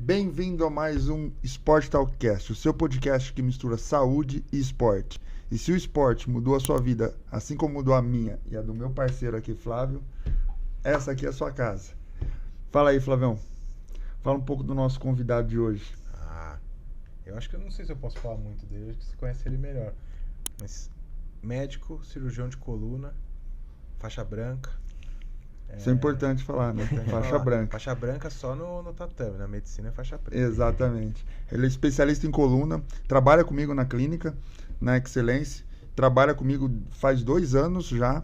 Bem-vindo a mais um Sport Talkcast, o seu podcast que mistura saúde e esporte. E se o esporte mudou a sua vida, assim como mudou a minha e a do meu parceiro aqui, Flávio, essa aqui é a sua casa. Fala aí, Flavião. Fala um pouco do nosso convidado de hoje. Eu acho que eu não sei se eu posso falar muito dele, acho que você conhece ele melhor. Mas médico, cirurgião de coluna, faixa branca. Isso é importante falar, né? Faixa branca. Faixa branca só no tatame, na medicina é faixa preta. Exatamente. Ele é especialista em coluna, trabalha comigo na clínica, na Excelência, trabalha comigo faz 2 anos já.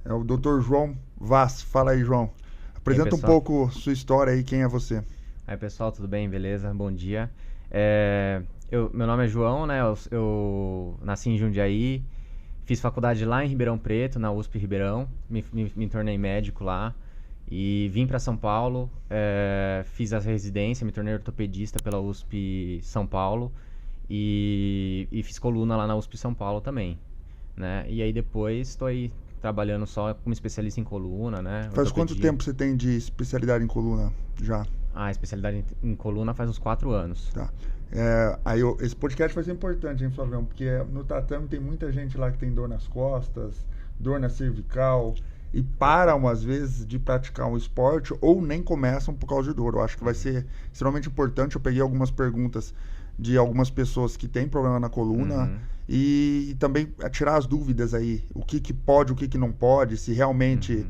É o Dr. João Vaz. Fala aí, João. Apresenta um pouco sua história aí, quem é você? Aí, pessoal, tudo bem? Beleza? Bom dia. Meu nome é João, né? Eu nasci em Jundiaí, fiz faculdade lá em Ribeirão Preto, na USP Ribeirão, me tornei médico lá e vim para São Paulo, fiz a residência, me tornei ortopedista pela USP São Paulo e fiz coluna lá na USP São Paulo também, né? E aí depois estou aí trabalhando só como especialista em coluna, né? Faz quanto tempo você tem de especialidade em coluna já? Especialidade em coluna faz uns 4 anos. Tá. Esse podcast vai ser importante, hein, Flavião? Porque no tatame tem muita gente lá que tem dor nas costas, dor na cervical, e param, às vezes, de praticar um esporte ou nem começam por causa de dor. Eu acho que vai ser extremamente importante. Eu peguei algumas perguntas de algumas pessoas que têm problema na coluna e também tirar as dúvidas aí. O que pode, o que não pode, se realmente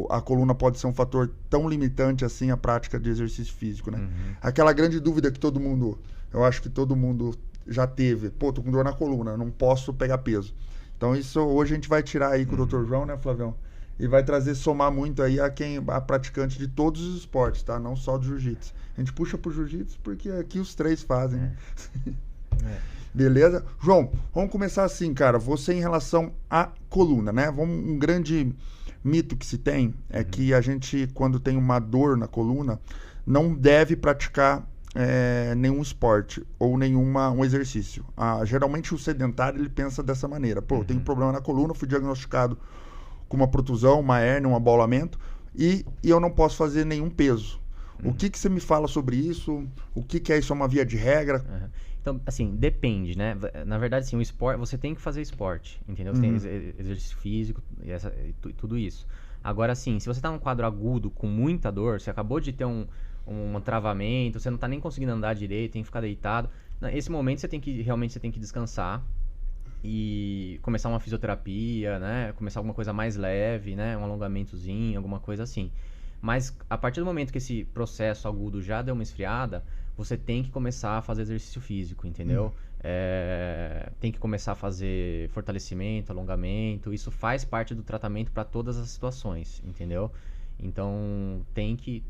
a coluna pode ser um fator tão limitante assim a prática de exercício físico, né? Aquela grande dúvida que eu acho que todo mundo já teve. Pô, tô com dor na coluna, não posso pegar peso. Então isso hoje a gente vai tirar aí com o Dr. João, né, Flavião? E vai somar muito aí a praticante de todos os esportes, tá? Não só do jiu-jitsu. A gente puxa pro jiu-jitsu porque aqui os 3 fazem, né? Beleza? João, vamos começar assim, cara. Você em relação à coluna, né? Um grande mito que se tem é que a gente, quando tem uma dor na coluna, não deve praticar nenhum esporte ou um exercício. Geralmente o sedentário ele pensa dessa maneira. Pô, eu tenho problema na coluna, fui diagnosticado com uma protusão, uma hérnia, um abolamento e eu não posso fazer nenhum peso. O que você me fala sobre isso? O que é isso? É uma via de regra? Então, assim, depende, né? Na verdade, assim, o esporte, você tem que fazer esporte, entendeu? Você tem exercício físico e tudo isso. Agora, assim, se você tá num quadro agudo com muita dor, você acabou de ter um travamento, você não tá nem conseguindo andar direito, tem que ficar deitado. Nesse momento, você tem que descansar e começar uma fisioterapia, né? Começar alguma coisa mais leve, né? Um alongamentozinho, alguma coisa assim. Mas a partir do momento que esse processo agudo já deu uma esfriada, você tem que começar a fazer exercício físico, entendeu? Tem que começar a fazer fortalecimento, alongamento. Isso faz parte do tratamento para todas as situações, entendeu? Então tem que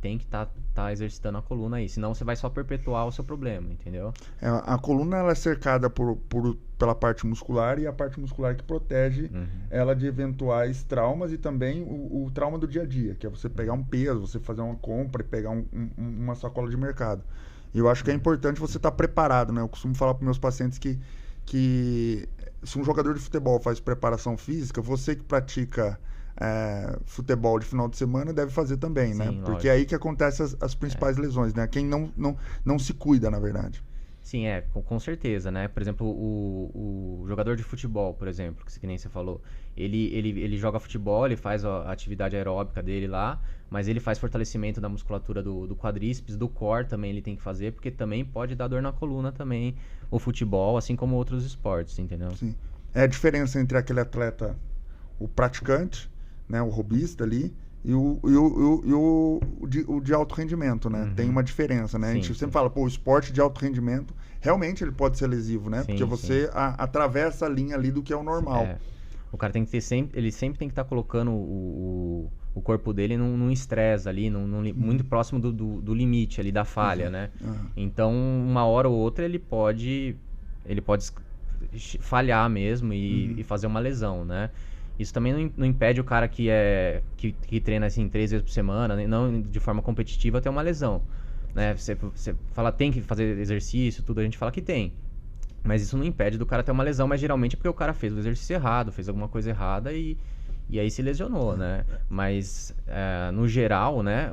tá exercitando a coluna aí, senão você vai só perpetuar o seu problema, entendeu? A coluna ela é cercada pela parte muscular e a parte muscular que protege ela de eventuais traumas e também o trauma do dia a dia, que é você pegar um peso, você fazer uma compra e pegar uma sacola de mercado. E eu acho que é importante você estar preparado, né? Eu costumo falar para meus pacientes que se um jogador de futebol faz preparação física, você que pratica futebol de final de semana deve fazer também, né? Sim, porque é aí que acontecem as principais lesões, né? Quem não se cuida, na verdade. Sim, com certeza, né? Por exemplo, o jogador de futebol, por exemplo, que nem você falou, ele joga futebol, ele faz a atividade aeróbica dele lá, mas ele faz fortalecimento da musculatura do quadríceps, do core também ele tem que fazer, porque também pode dar dor na coluna também, o futebol, assim como outros esportes, entendeu? Sim. É a diferença entre aquele atleta, o praticante, né, o hobbyista ali, e o de alto rendimento, né? Tem uma diferença, né? A gente sempre fala, o esporte de alto rendimento, realmente ele pode ser lesivo, né? Porque você atravessa a linha ali do que é o normal. O cara tem que ter ele sempre tem que estar colocando o corpo dele num estresse ali, muito próximo do limite ali, da falha, né? Então, uma hora ou outra ele pode falhar mesmo e fazer uma lesão, né? Isso também não impede o cara que treina assim 3 vezes por semana, não de forma competitiva, ter uma lesão, né? Você fala tem que fazer exercício, tudo, a gente fala que tem. Mas isso não impede do cara ter uma lesão, mas geralmente é porque o cara fez o exercício errado, fez alguma coisa errada e e aí se lesionou, né? Mas, no geral, né,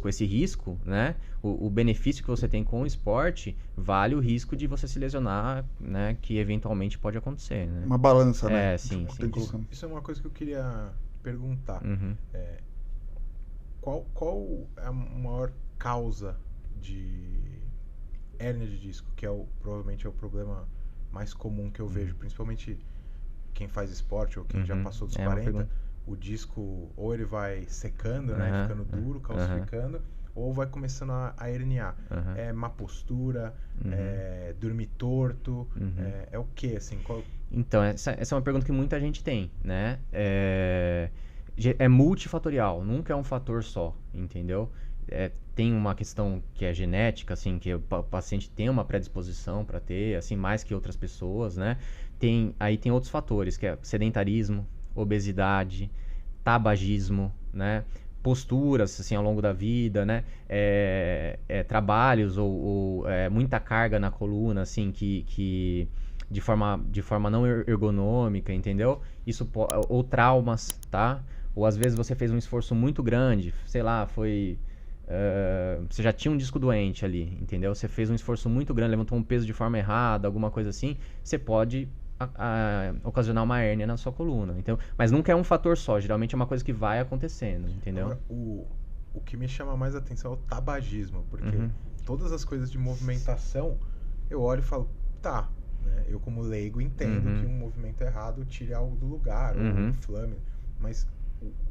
esse risco, né, o benefício que você tem com o esporte vale o risco de você se lesionar, né, que eventualmente pode acontecer, né? Uma balança, né? Sim, Tem sim. que colocar. Isso é uma coisa que eu queria perguntar. Uhum. Qual é a maior causa de hérnia de disco, que provavelmente é o problema mais comum que eu vejo, principalmente quem faz esporte ou quem já passou dos 40, o disco ou ele vai secando, né, ficando duro, calcificando, ou vai começando a herniar. É má postura, é dormir torto, é o que, assim? Então, essa é uma pergunta que muita gente tem, né? É multifatorial, nunca é um fator só, entendeu? Tem uma questão que é genética, assim, que o paciente tem uma predisposição para ter, assim, mais que outras pessoas, né? Aí tem outros fatores, que é sedentarismo, obesidade, tabagismo, né? Posturas, assim, ao longo da vida, né? Trabalhos ou muita carga na coluna, assim, que de forma não ergonômica, entendeu? Ou traumas, tá? Ou às vezes você fez um esforço muito grande, sei lá, você já tinha um disco doente ali, entendeu? Você fez um esforço muito grande, levantou um peso de forma errada, alguma coisa assim, você pode ocasionar uma hérnia na sua coluna, então, mas nunca é um fator só, geralmente é uma coisa que vai acontecendo, entendeu? Agora, o que me chama mais atenção é o tabagismo, porque todas as coisas de movimentação, eu olho e falo, tá, né? Eu como leigo entendo que um movimento errado tire algo do lugar, ou inflame, mas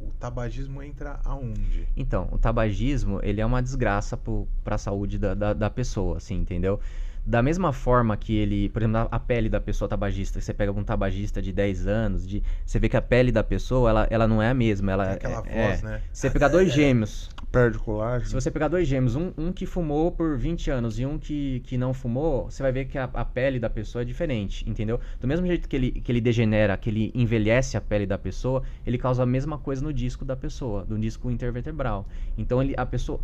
o tabagismo entra aonde? Então, o tabagismo, ele é uma desgraça para a saúde da pessoa, assim, entendeu? Da mesma forma que ele, por exemplo, a pele da pessoa tabagista, você pega um tabagista de 10 anos, você vê que a pele da pessoa, ela não é a mesma. Ela, tem aquela voz, né? Se você pegar dois gêmeos, perde colágeno. se você pegar dois gêmeos, um que fumou por 20 anos e um que não fumou, você vai ver que a pele da pessoa é diferente, entendeu? Do mesmo jeito que ele degenera, que ele envelhece a pele da pessoa, ele causa a mesma coisa no disco da pessoa, no disco intervertebral. Então, a pessoa,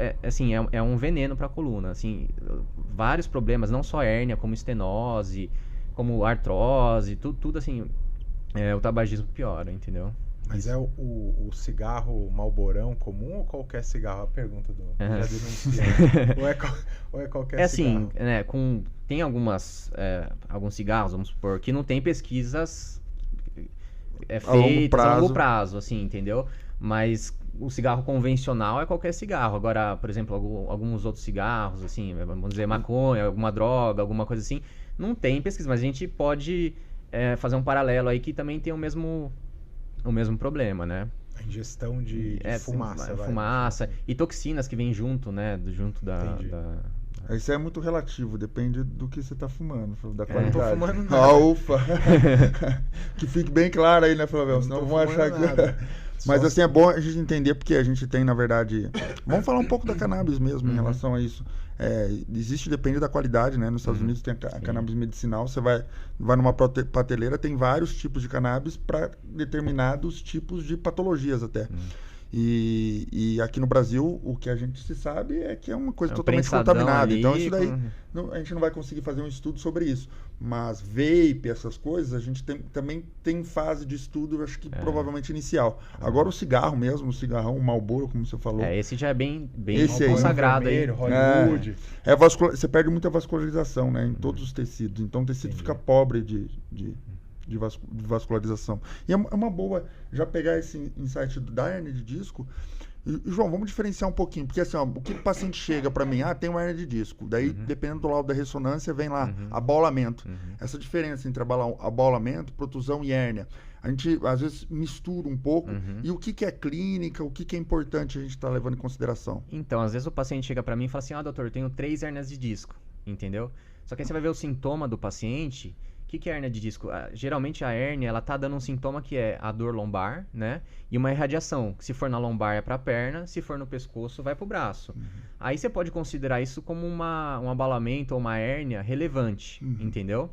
é um veneno para a coluna, assim, vários problemas, não só hérnia, como estenose, como artrose, tudo assim, o tabagismo piora, entendeu? Mas é o cigarro Marlborão comum ou qualquer cigarro? A pergunta do já denunciante. ou é qualquer cigarro? É assim, né, tem alguns cigarros, vamos supor, que não tem pesquisas feitas a longo prazo, assim, entendeu? Mas o cigarro convencional é qualquer cigarro. Agora, por exemplo, alguns outros cigarros, assim, vamos dizer maconha, alguma droga, alguma coisa assim, não tem pesquisa, mas a gente pode fazer um paralelo aí que também tem o mesmo problema, né? A ingestão de fumaça. Fumaça e toxinas que vêm junto, né? Junto da... Isso é muito relativo, depende do que você está fumando, da qualidade. Não tô fumando nada. Ufa! Que fique bem claro aí, né, Flavião? Senão vão achar que... Mas assim, é bom a gente entender, porque a gente tem, na verdade... Vamos falar um pouco da cannabis mesmo em relação a isso. Depende da qualidade, né? Nos Estados Unidos tem a cannabis medicinal, você vai numa prateleira, tem vários tipos de cannabis para determinados tipos de patologias até. E aqui no Brasil, o que a gente se sabe é que é uma coisa totalmente contaminada. Ali, então, isso daí, a gente não vai conseguir fazer um estudo sobre isso. Mas vape, essas coisas, a gente também tem fase de estudo, acho que provavelmente inicial. Agora o cigarro mesmo, o cigarrão, o Marlboro, como você falou. Esse já é bem esse consagrado aí. Hollywood. Você perde muita vascularização, né, em todos os tecidos. Então o tecido fica pobre de vascularização. E é uma boa já pegar esse insight da hérnia de disco. E, João, vamos diferenciar um pouquinho, porque assim, o que o paciente chega para mim, tem uma hérnia de disco, daí dependendo do laudo da ressonância vem lá abaulamento. Essa diferença entre abaulamento, protusão e hérnia, a gente às vezes mistura um pouco. E o que é clínica, o que é importante a gente estar levando em consideração? Então, às vezes o paciente chega para mim e fala assim, doutor, eu tenho 3 hérnias de disco, entendeu? Só que aí você vai ver o sintoma do paciente. O que é hérnia de disco? Geralmente a hérnia, ela tá dando um sintoma que é a dor lombar, né? E uma irradiação, que se for na lombar é pra perna, se for no pescoço vai pro braço. Aí você pode considerar isso como um abalamento ou uma hérnia relevante, entendeu?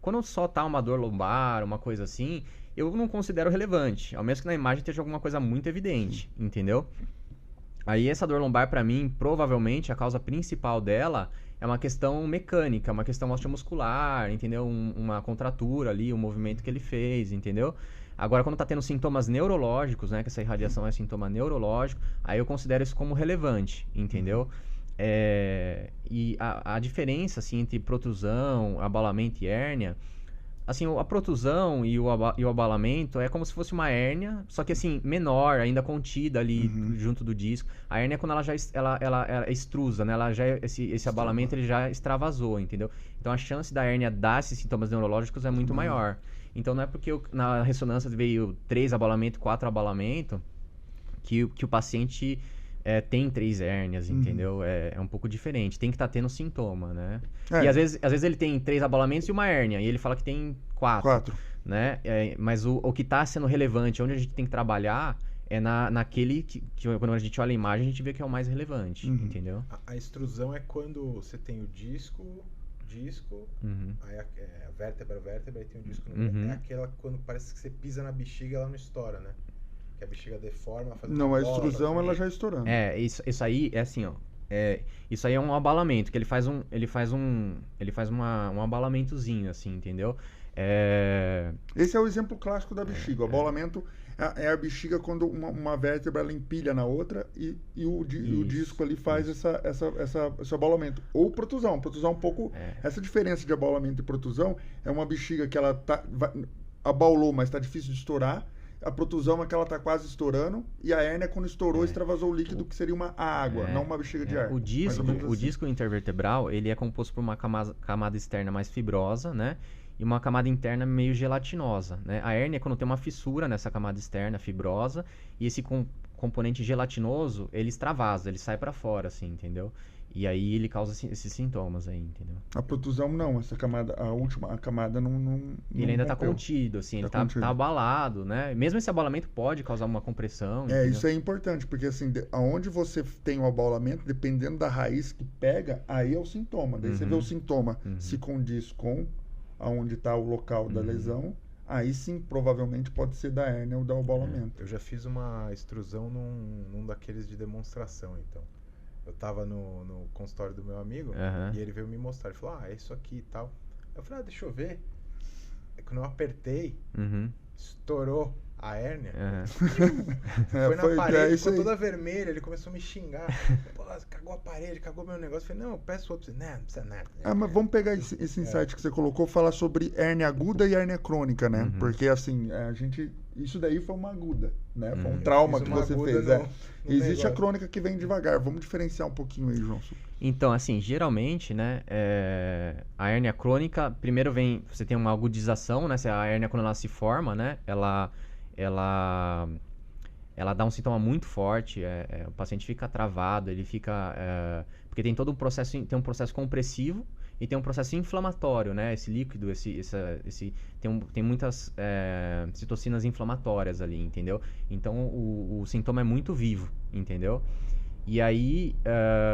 Quando só tá uma dor lombar, uma coisa assim, eu não considero relevante, ao menos que na imagem esteja alguma coisa muito evidente, entendeu? Aí essa dor lombar, pra mim, provavelmente a causa principal dela é uma questão mecânica, uma questão osteomuscular, entendeu? Uma contratura ali, um movimento que ele fez, entendeu? Agora, quando tá tendo sintomas neurológicos, né, que essa irradiação é sintoma neurológico, aí eu considero isso como relevante, entendeu? E a diferença, assim, entre protusão, abalamento e hérnia, assim, a protusão e o abalamento é como se fosse uma hérnia, só que assim, menor, ainda contida ali junto do disco. A hérnia é quando ela já ela extrusa, né? Ela já, esse abalamento ele já extravasou, entendeu? Então a chance da hérnia dar esses sintomas neurológicos é muito maior. Então não é porque na ressonância veio 3 abalamentos, 4 abalamentos, que o paciente tem 3 hérnias, entendeu? É um pouco diferente. Tem que estar tendo sintoma, né? E às vezes ele tem 3 abalamentos e uma hérnia, e ele fala que tem 4. Né? Mas o que está sendo relevante, onde a gente tem que trabalhar, é naquele que quando a gente olha a imagem, a gente vê que é o mais relevante, entendeu? A extrusão é quando você tem o disco, aí a vértebra, aí tem o disco no meio. É aquela quando parece que você pisa na bexiga, ela não estoura, né? Que a bexiga deforma, ela faz Não, a extrusão ela já estourando. Isso aí é assim, ó. Isso aí é um abalamento, que ele faz um abalamentozinho, assim, entendeu? Esse é o exemplo clássico da bexiga. O abalamento é a bexiga quando uma vértebra ela empilha na outra e o disco ali faz esse abalamento. Ou protusão. Protusão é um pouco... Essa diferença de abalamento e protusão é uma bexiga que ela abaulou, mas está difícil de estourar. A protusão é que ela está quase estourando, e a hérnia, quando estourou, extravasou o líquido, que seria uma água, não uma bexiga de ar. O disco intervertebral, ele é composto por uma camada externa mais fibrosa, né? E uma camada interna meio gelatinosa, né? A hérnia é quando tem uma fissura nessa camada externa fibrosa, e esse componente gelatinoso, ele extravasa, ele sai para fora, assim, entendeu? E aí ele causa esses sintomas aí, entendeu? A protusão não, essa camada, a camada não ele ainda tá contido, assim, ele tá abalado, né? Mesmo esse abalamento pode causar uma compressão. Entendeu? Isso é importante, porque assim, aonde você tem o abalamento, dependendo da raiz que pega, aí é o sintoma. Daí você vê o sintoma se condiz com aonde está o local da lesão, aí sim, provavelmente pode ser da hérnia ou do abalamento. Eu já fiz uma extrusão num daqueles de demonstração, então. Eu tava no consultório do meu amigo e ele veio me mostrar. Ele falou, é isso aqui e tal. Eu falei, deixa eu ver. Aí quando eu apertei, estourou a hérnia. Foi na parede, ficou toda vermelha. Ele começou a me xingar. Pô, cagou a parede, cagou meu negócio. Eu falei, não, eu peço outro. Não precisa nada. Mas vamos pegar esse insight que você colocou, falar sobre hérnia aguda e hérnia crônica, né? Porque assim, isso daí foi uma aguda, né? Foi um trauma que você fez. Existe a crônica que vem devagar. Vamos diferenciar um pouquinho aí, João. Então, assim, geralmente, né, a hérnia crônica, primeiro você tem uma agudização, né? A hérnia, quando ela se forma, né? Ela dá um sintoma muito forte, o paciente fica travado, ele fica... porque tem todo um processo, tem um processo compressivo e tem um processo inflamatório, né? Esse líquido, tem muitas citocinas inflamatórias ali, entendeu? Então, o sintoma é muito vivo, entendeu? E aí,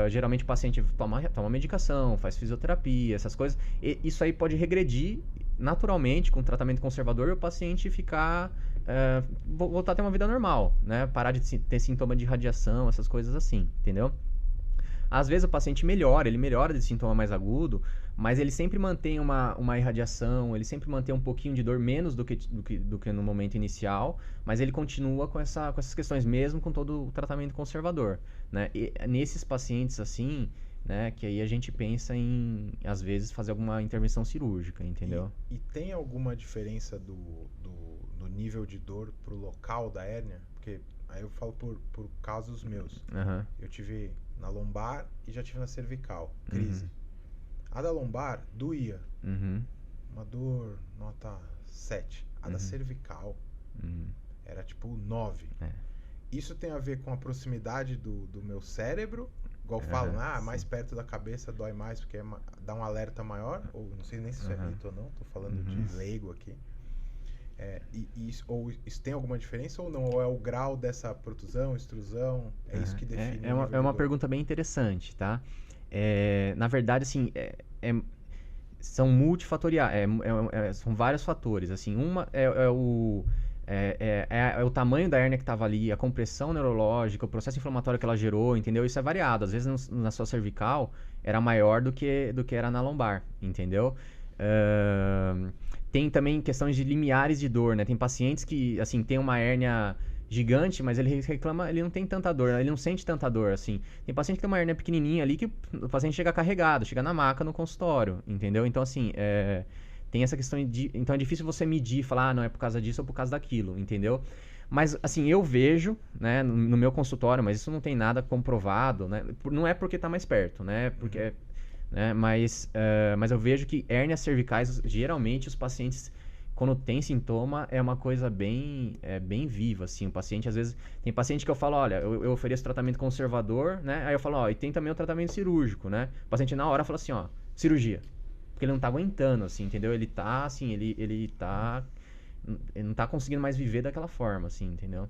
geralmente o paciente toma medicação, faz fisioterapia, essas coisas. E isso aí pode regredir naturalmente com tratamento conservador e o paciente ficar... voltar a ter uma vida normal, né? Parar de ter sintoma de radiação, essas coisas assim, entendeu? Às vezes o paciente ele melhora desse sintoma mais agudo, mas ele sempre mantém uma irradiação, ele sempre mantém um pouquinho de dor, menos do que no momento inicial, mas ele continua com essas questões, mesmo com todo o tratamento conservador, né? E nesses pacientes assim, né, que aí a gente pensa em, às vezes, fazer alguma intervenção cirúrgica, entendeu? E tem alguma diferença no nível de dor pro local da hérnia? Porque aí eu falo por casos meus. Eu tive na lombar e já tive na cervical, crise. A da lombar doía. Uma dor nota 7. A da cervical era tipo 9. Isso tem a ver com a proximidade do meu cérebro? Igual falam, mais perto da cabeça dói mais porque dá um alerta maior? Ou não sei nem se isso é mito ou não, tô falando de leigo aqui. Ou isso tem alguma diferença ou não? Ou é o grau dessa protusão, extrusão? É isso que define? É uma pergunta bem interessante, tá? Na verdade, assim, são multifatoriais, são vários fatores. Assim, uma é o tamanho da hérnia que estava ali, a compressão neurológica, o processo inflamatório que ela gerou, entendeu? Isso é variado. Às vezes na sua cervical era maior do que era na lombar, entendeu? tem também questões de limiares de dor, né? Tem pacientes que, assim, tem uma hérnia gigante, mas ele reclama, ele não tem tanta dor, ele não sente tanta dor, assim. Tem paciente que tem uma hérnia pequenininha ali que o paciente chega carregado, chega na maca no consultório, entendeu? Então, assim, tem essa questão de... Então, é difícil você medir, falar, não, é por causa disso ou por causa daquilo, entendeu? Mas, assim, eu vejo, né, no meu consultório, mas isso não tem nada comprovado, né? Não é porque tá mais perto, né? Porque... Né? Mas eu vejo que hérnias cervicais, geralmente os pacientes, quando tem sintoma, é uma coisa bem viva, assim. O paciente, às vezes, tem paciente que eu falo, olha, eu ofereço tratamento conservador, né? Aí eu falo, ó, e tem também o tratamento cirúrgico, né? O paciente na hora fala assim, ó, cirurgia. Porque ele não tá aguentando, assim, entendeu? Ele tá, assim, ele não tá conseguindo mais viver daquela forma, assim, entendeu?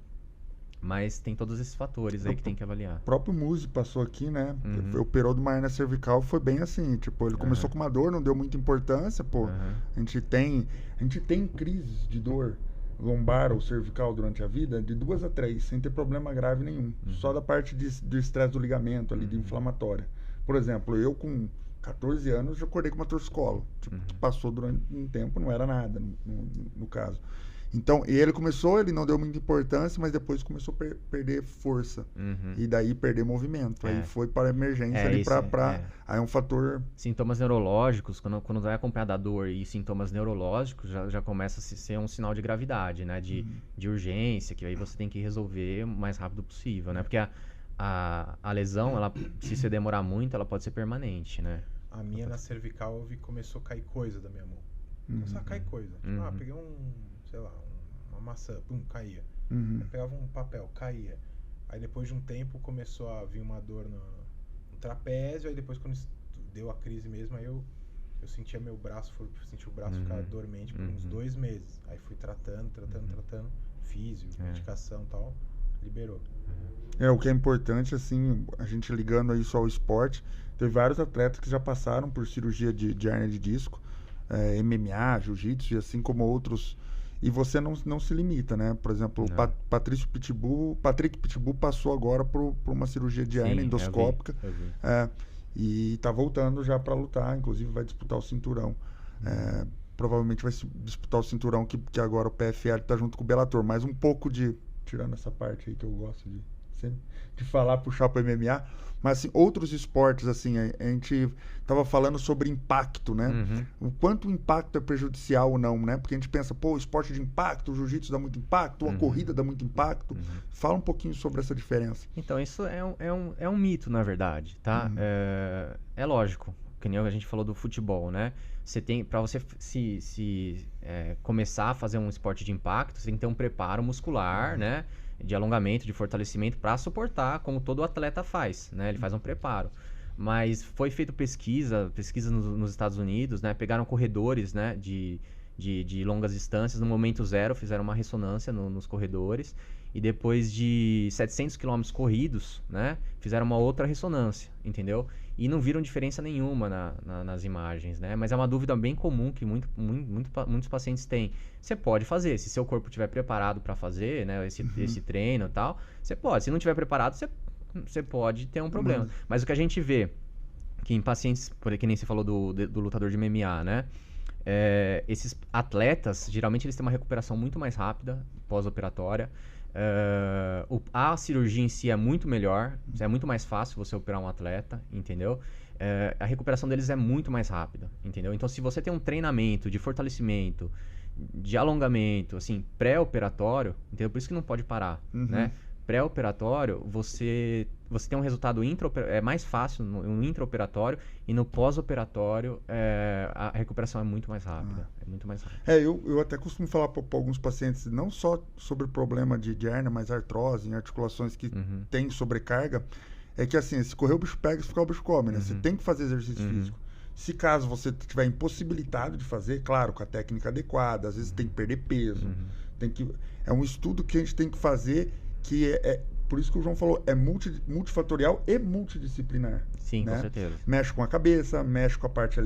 Mas tem todos esses fatores aí que tem que avaliar. O próprio Muzi passou aqui, né? Operou de uma hérnia cervical, foi bem assim. Tipo, ele começou com uma dor, não deu muita importância, pô. A gente tem crises de dor lombar ou cervical durante a vida de 2 a 3, sem ter problema grave nenhum. Só da parte do estresse do ligamento ali, de inflamatória. Por exemplo, eu com 14 anos já acordei com uma torcicolo. Tipo, passou durante um tempo, não era nada, no caso. Então, ele começou, ele não deu muita importância, mas depois começou a perder força. E daí perder movimento. Aí foi para a emergência ali Aí é um fator... Sintomas neurológicos, quando vai acompanhar da dor e sintomas neurológicos, já começa a ser um sinal de gravidade, né? De urgência, que aí você tem que resolver o mais rápido possível, né? Porque a lesão, se você demorar muito, ela pode ser permanente, né? A minha na cervical, eu vi que começou a cair coisa da minha mão. Começou a cair coisa. Tipo, peguei sei lá, uma maçã, pum, caía. Aí pegava um papel, caía. Aí depois de um tempo começou a vir uma dor no trapézio, aí depois quando deu a crise mesmo, aí eu sentia meu braço, senti o braço ficar dormente por uns 2 meses. Aí fui tratando, físio, medicação e tal, liberou. O que é importante, assim, a gente ligando aí só ao esporte, teve vários atletas que já passaram por cirurgia de hérnia de disco, MMA, jiu-jitsu, e assim como outros. E você não se limita, né? Por exemplo, o Patrick Pitbull passou agora por uma cirurgia de hérnia endoscópica. Eu vi. E tá voltando já para lutar, inclusive vai disputar o cinturão. Provavelmente vai disputar o cinturão que agora o PFL tá junto com o Bellator. Mas um pouco tirando essa parte aí que eu gosto de falar, puxar para o MMA, mas assim, outros esportes, assim, a gente tava falando sobre impacto, né? O quanto o impacto é prejudicial ou não, né? Porque a gente pensa, pô, o esporte de impacto, o jiu-jitsu dá muito impacto, a corrida dá muito impacto. Fala um pouquinho sobre essa diferença. Então, isso é um mito, na verdade, tá? É lógico, que nem a gente falou do futebol, né? Você tem, para você começar a fazer um esporte de impacto, você tem que ter um preparo muscular, né? De alongamento, de fortalecimento para suportar, como todo atleta faz, né? Ele faz um preparo. Mas foi feita pesquisa nos Estados Unidos, né? Pegaram corredores, né? De longas distâncias, no momento zero, fizeram uma ressonância nos corredores e depois de 700 quilômetros corridos, né? Fizeram uma outra ressonância, entendeu? E não viram diferença nenhuma nas imagens, né? Mas é uma dúvida bem comum que muitos pacientes têm. Você pode fazer, se seu corpo estiver preparado para fazer, né? Esse treino e tal, você pode. Se não estiver preparado, você pode ter um problema. Mas o que a gente vê, que em pacientes, que nem você falou do lutador de MMA, né? Esses atletas, geralmente eles têm uma recuperação muito mais rápida, pós-operatória. A cirurgia em si é muito melhor, é muito mais fácil você operar um atleta, entendeu? A recuperação deles é muito mais rápida, entendeu? Então, se você tem um treinamento de fortalecimento, de alongamento, assim, pré-operatório, entendeu? Por isso que não pode parar, né? Pré-operatório, você tem um resultado é mais fácil no intraoperatório, e no pós-operatório a recuperação é muito mais rápida. É muito mais rápida. Eu até costumo falar para alguns pacientes, não só sobre problema de hérnia, mas artrose em articulações que tem sobrecarga, é que assim, se correr o bicho pega, se ficar o bicho come, né? Você tem que fazer exercício físico. Se caso você estiver impossibilitado de fazer, claro, com a técnica adequada, às vezes tem que perder peso, é um estudo que a gente tem que fazer, que por isso que o João falou, é multifatorial e multidisciplinar. Sim, né? Com certeza. Mexe com a cabeça, mexe com a parte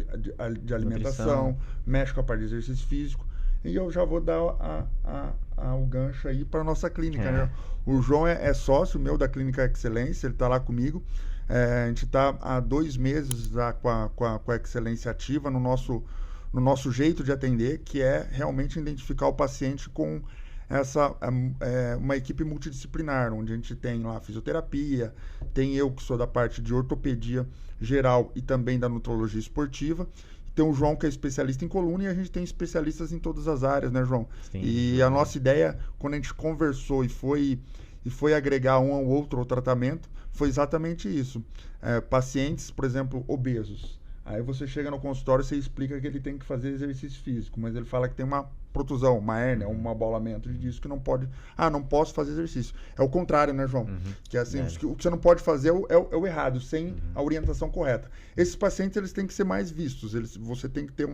de alimentação, nutrição, mexe com a parte de exercício físico. E eu já vou dar o gancho aí para a nossa clínica. Né? O João é sócio meu da Clínica Excelência, ele está lá comigo. A gente está há 2 meses já com a Excelência ativa no no nosso jeito de atender, que é realmente identificar o paciente com uma equipe multidisciplinar, onde a gente tem lá fisioterapia, tem eu que sou da parte de ortopedia geral e também da nutrologia esportiva, tem o João que é especialista em coluna e a gente tem especialistas em todas as áreas, né, João? Sim, e a nossa ideia, quando a gente conversou e foi agregar um ao outro ao tratamento, foi exatamente isso. Pacientes, por exemplo, obesos. Aí você chega no consultório e você explica que ele tem que fazer exercício físico, mas ele fala que tem uma protusão, uma hérnia, um abalamento de disco que não pode... não posso fazer exercício. É o contrário, né, João? Que é assim, o que você não pode fazer é o errado, sem a orientação correta. Esses pacientes, eles têm que ser mais vistos. Você tem que ter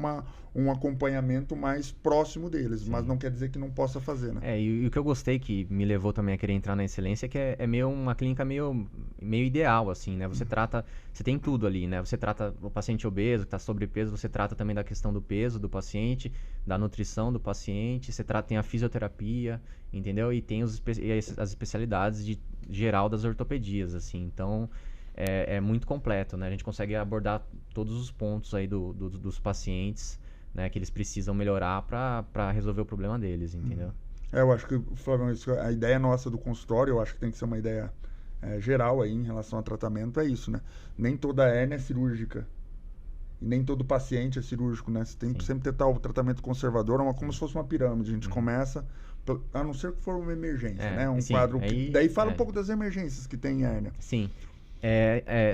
um acompanhamento mais próximo deles, mas não quer dizer que não possa fazer, né? E o que eu gostei, que me levou também a querer entrar na excelência, é que é meio uma clínica meio ideal, assim, né? Você tem tudo ali, né? Você trata o paciente obeso, que está sobrepeso, você trata também da questão do peso do paciente, da nutrição do paciente, tem a fisioterapia, entendeu? E tem as especialidades geral das ortopedias, assim. Então, é muito completo, né? A gente consegue abordar todos os pontos aí dos pacientes, né? Que eles precisam melhorar para resolver o problema deles, entendeu? Eu acho que, Flávio, a ideia nossa do consultório, eu acho que tem que ser uma ideia geral aí em relação ao tratamento, é isso, né? Nem toda hérnia é cirúrgica. E nem todo paciente é cirúrgico, né? Você tem que sempre tentar o tratamento conservador, como se fosse uma pirâmide. A gente começa, a não ser que for uma emergência, né? Quadro que... Daí fala um pouco das emergências que tem em hérnia. Sim.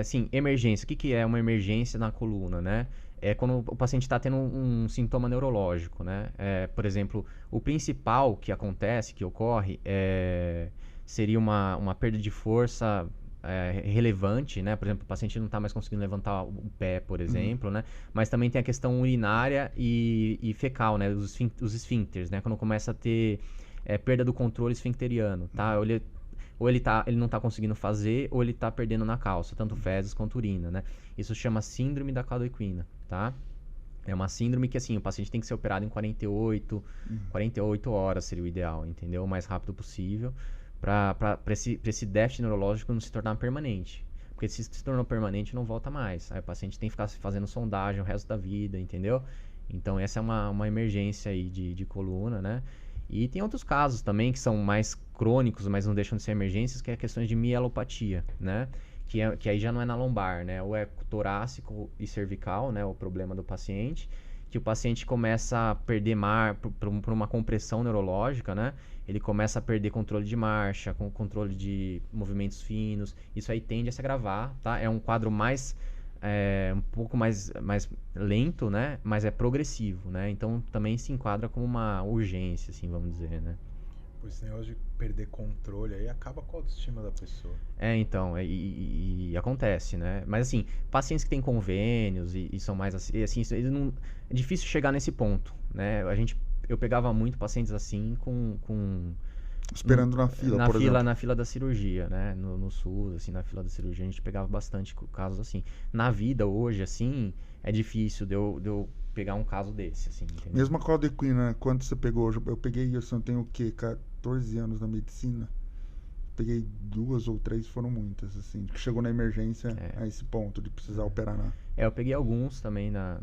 Assim, emergência. O que é uma emergência na coluna, né? É quando o paciente está tendo um sintoma neurológico, né? Por exemplo, o principal que acontece, que ocorre, seria uma perda de força relevante, né? Por exemplo, o paciente não está mais conseguindo levantar o pé, por exemplo, né? Mas também tem a questão urinária e fecal, né? Os esfíncteres, né? Quando começa a ter perda do controle esfincteriano, tá? Ou ele não está conseguindo fazer, ou ele está perdendo na calça, tanto fezes quanto urina, né? Isso chama síndrome da cauda-equina, tá? É uma síndrome que, assim, o paciente tem que ser operado em 48 horas seria o ideal, entendeu? O mais rápido possível, para esse déficit neurológico não se tornar permanente. Porque se tornou permanente, não volta mais. Aí o paciente tem que ficar fazendo sondagem o resto da vida, entendeu? Então, essa é uma emergência aí de coluna, né? E tem outros casos também que são mais crônicos, mas não deixam de ser emergências, que é questões de mielopatia, né? Que aí já não é na lombar, né? Ou é torácico e cervical, né? O problema do paciente, que o paciente começa a perder por uma compressão neurológica, né? Ele começa a perder controle de marcha, controle de movimentos finos. Isso aí tende a se agravar, tá? É um quadro um pouco mais lento, né? Mas é progressivo, né? Então também se enquadra como uma urgência, assim, vamos dizer, né? Esse negócio de perder controle aí acaba com a autoestima da pessoa. Então, e acontece, né? Mas assim, pacientes que têm convênios e são mais assim, é difícil chegar nesse ponto, né? Eu pegava muito pacientes assim esperando na fila, por exemplo. Na fila da cirurgia, né? No SUS, assim, na fila da cirurgia, a gente pegava bastante casos assim. Na vida hoje, assim, é difícil de eu pegar um caso desse, assim, entendeu? Mesmo a cauda-equina, né? Quanto você pegou hoje? Eu peguei, eu tenho o quê? 14 anos na medicina. Peguei 2 ou 3, foram muitas, assim, que chegou na emergência a esse ponto de precisar operar na... Eu peguei alguns também na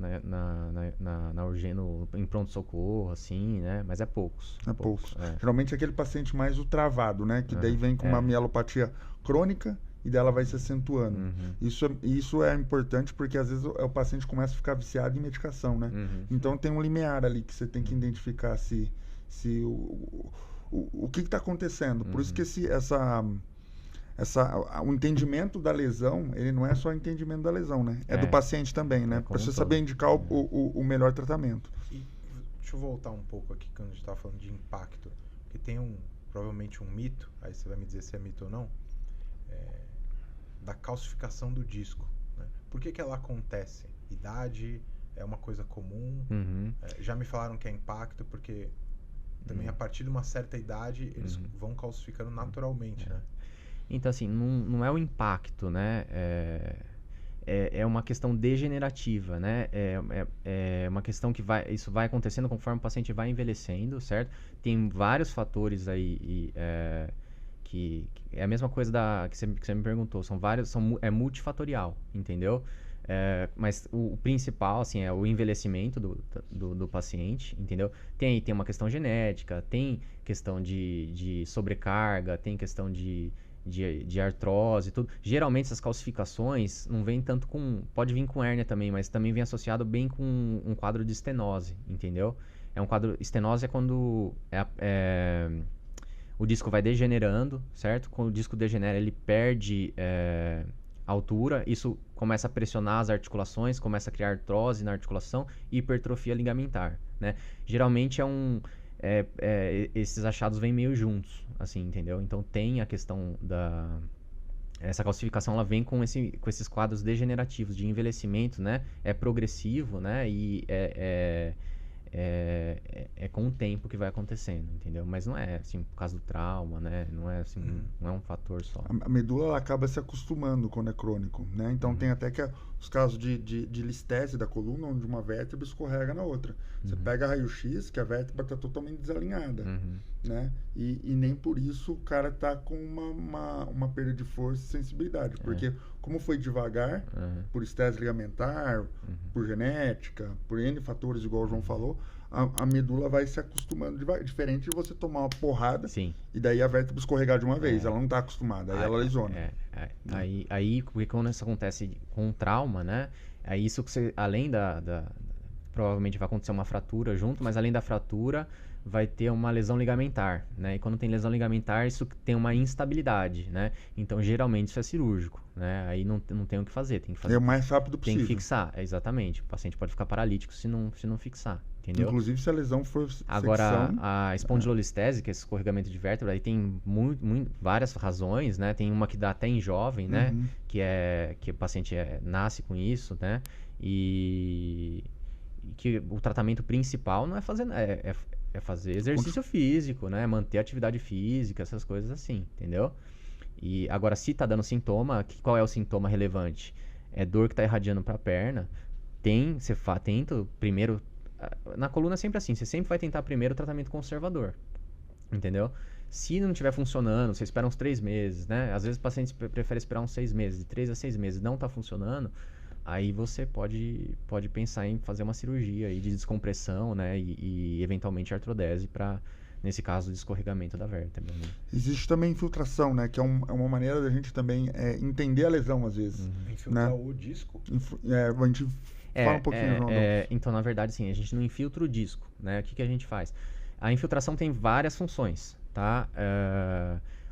urgência, em pronto-socorro, assim, né? Mas é poucos. Poucos. Geralmente é aquele paciente mais o travado, né? Que daí vem com uma mielopatia crônica e dela vai se acentuando. Isso é importante porque às vezes o paciente começa a ficar viciado em medicação, né? Então tem um limiar ali que você tem que identificar se o que está acontecendo. Por isso que o entendimento da lesão, ele não é só o entendimento da lesão, né? É do paciente também, né? Para você saber indicar o melhor tratamento. E deixa eu voltar um pouco aqui quando a gente estava falando de impacto. Porque tem provavelmente um mito, aí você vai me dizer se é mito ou não, da calcificação do disco, né? Por que ela acontece? Idade é uma coisa comum? Já me falaram que é impacto, porque também a partir de uma certa idade eles vão calcificando naturalmente, né? Então, assim, não é o impacto, né? É uma questão degenerativa, né? É uma questão que isso vai acontecendo conforme o paciente vai envelhecendo, certo? Tem vários fatores aí que é a mesma coisa que você me perguntou. É multifatorial, entendeu? Mas o principal, assim, é o envelhecimento do paciente, entendeu? Tem uma questão genética, tem questão de sobrecarga, tem questão de artrose e tudo. Geralmente essas calcificações não vêm tanto com... Pode vir com hérnia também, mas também vem associado bem com um quadro de estenose, entendeu? Estenose é quando o disco vai degenerando, certo? Quando o disco degenera, ele perde altura, isso começa a pressionar as articulações, começa a criar artrose na articulação e hipertrofia ligamentar, né? Geralmente esses achados vêm meio juntos, assim, entendeu? Então tem a questão essa calcificação, ela vem com esses quadros degenerativos de envelhecimento, né? É progressivo, né? E é com o tempo que vai acontecendo, entendeu? Mas não é assim por causa do trauma, né? Não é assim, não é um fator só. A medula ela acaba se acostumando quando é crônico, né? Então tem até os casos de listese da coluna, onde uma vértebra escorrega na outra. Você pega raio-x, que a vértebra está totalmente desalinhada, né? E nem por isso o cara tá com uma perda de força e sensibilidade, porque como foi devagar, por estresse ligamentar, por genética, por N fatores, igual o João falou, a medula vai se acostumando diferente de você tomar uma porrada. Sim. E daí a vértebra escorregar de uma vez. Ela não está acostumada, aí ela lesiona. Aí, porque quando isso acontece com um trauma, né? É isso que você, além provavelmente vai acontecer uma fratura junto, mas além da fratura, vai ter uma lesão ligamentar, né? E quando tem lesão ligamentar, isso tem uma instabilidade, né? Então, geralmente, isso é cirúrgico, né? Aí não tem o que fazer, tem que fazer. É o mais rápido possível. Tem que fixar, exatamente. O paciente pode ficar paralítico se não fixar, entendeu? Inclusive, se a lesão for Agora, secção, a espondilolistese, que é esse escorregamento de vértebra, aí tem várias razões, né? Tem uma que dá até em jovem, né? Que o paciente nasce com isso, né? E que o tratamento principal não é fazer... É fazer exercício físico, né? Manter atividade física, essas coisas assim, entendeu? E agora, se tá dando sintoma, qual é o sintoma relevante? É dor que tá irradiando pra perna. Você tenta primeiro... Na coluna é sempre assim, você sempre vai tentar primeiro o tratamento conservador, entendeu? Se não estiver funcionando, você espera uns 3 meses, né? Às vezes o paciente prefere esperar uns 6 meses, de 3 a 6 meses, não tá funcionando... Aí você pode pensar em fazer uma cirurgia aí de descompressão, né? E eventualmente artrodese para, nesse caso, de escorregamento da vértebra. Né? Existe também infiltração, né? Que é uma maneira da gente também entender a lesão, às vezes. Infiltrar né? o disco? A gente fala um pouquinho, João. Então, na verdade, sim, a gente não infiltra o disco, né? O que a gente faz? A infiltração tem várias funções, tá?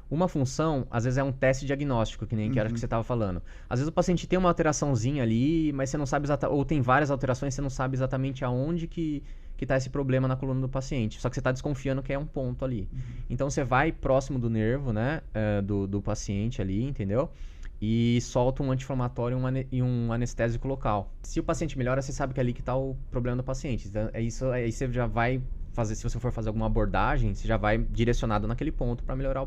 Uma função, às vezes, é um teste diagnóstico, que nem que era que você estava falando. Às vezes o paciente tem uma alteraçãozinha ali, mas você não sabe exatamente... Ou tem várias alterações, você não sabe exatamente aonde que está esse problema na coluna do paciente. Só que você está desconfiando que é um ponto ali. Então, você vai próximo do nervo, né? Do paciente ali, entendeu? E solta um anti-inflamatório e um anestésico local. Se o paciente melhora, você sabe que é ali que está o problema do paciente. Então, aí você já vai fazer... Se você for fazer alguma abordagem, você já vai direcionado naquele ponto para melhorar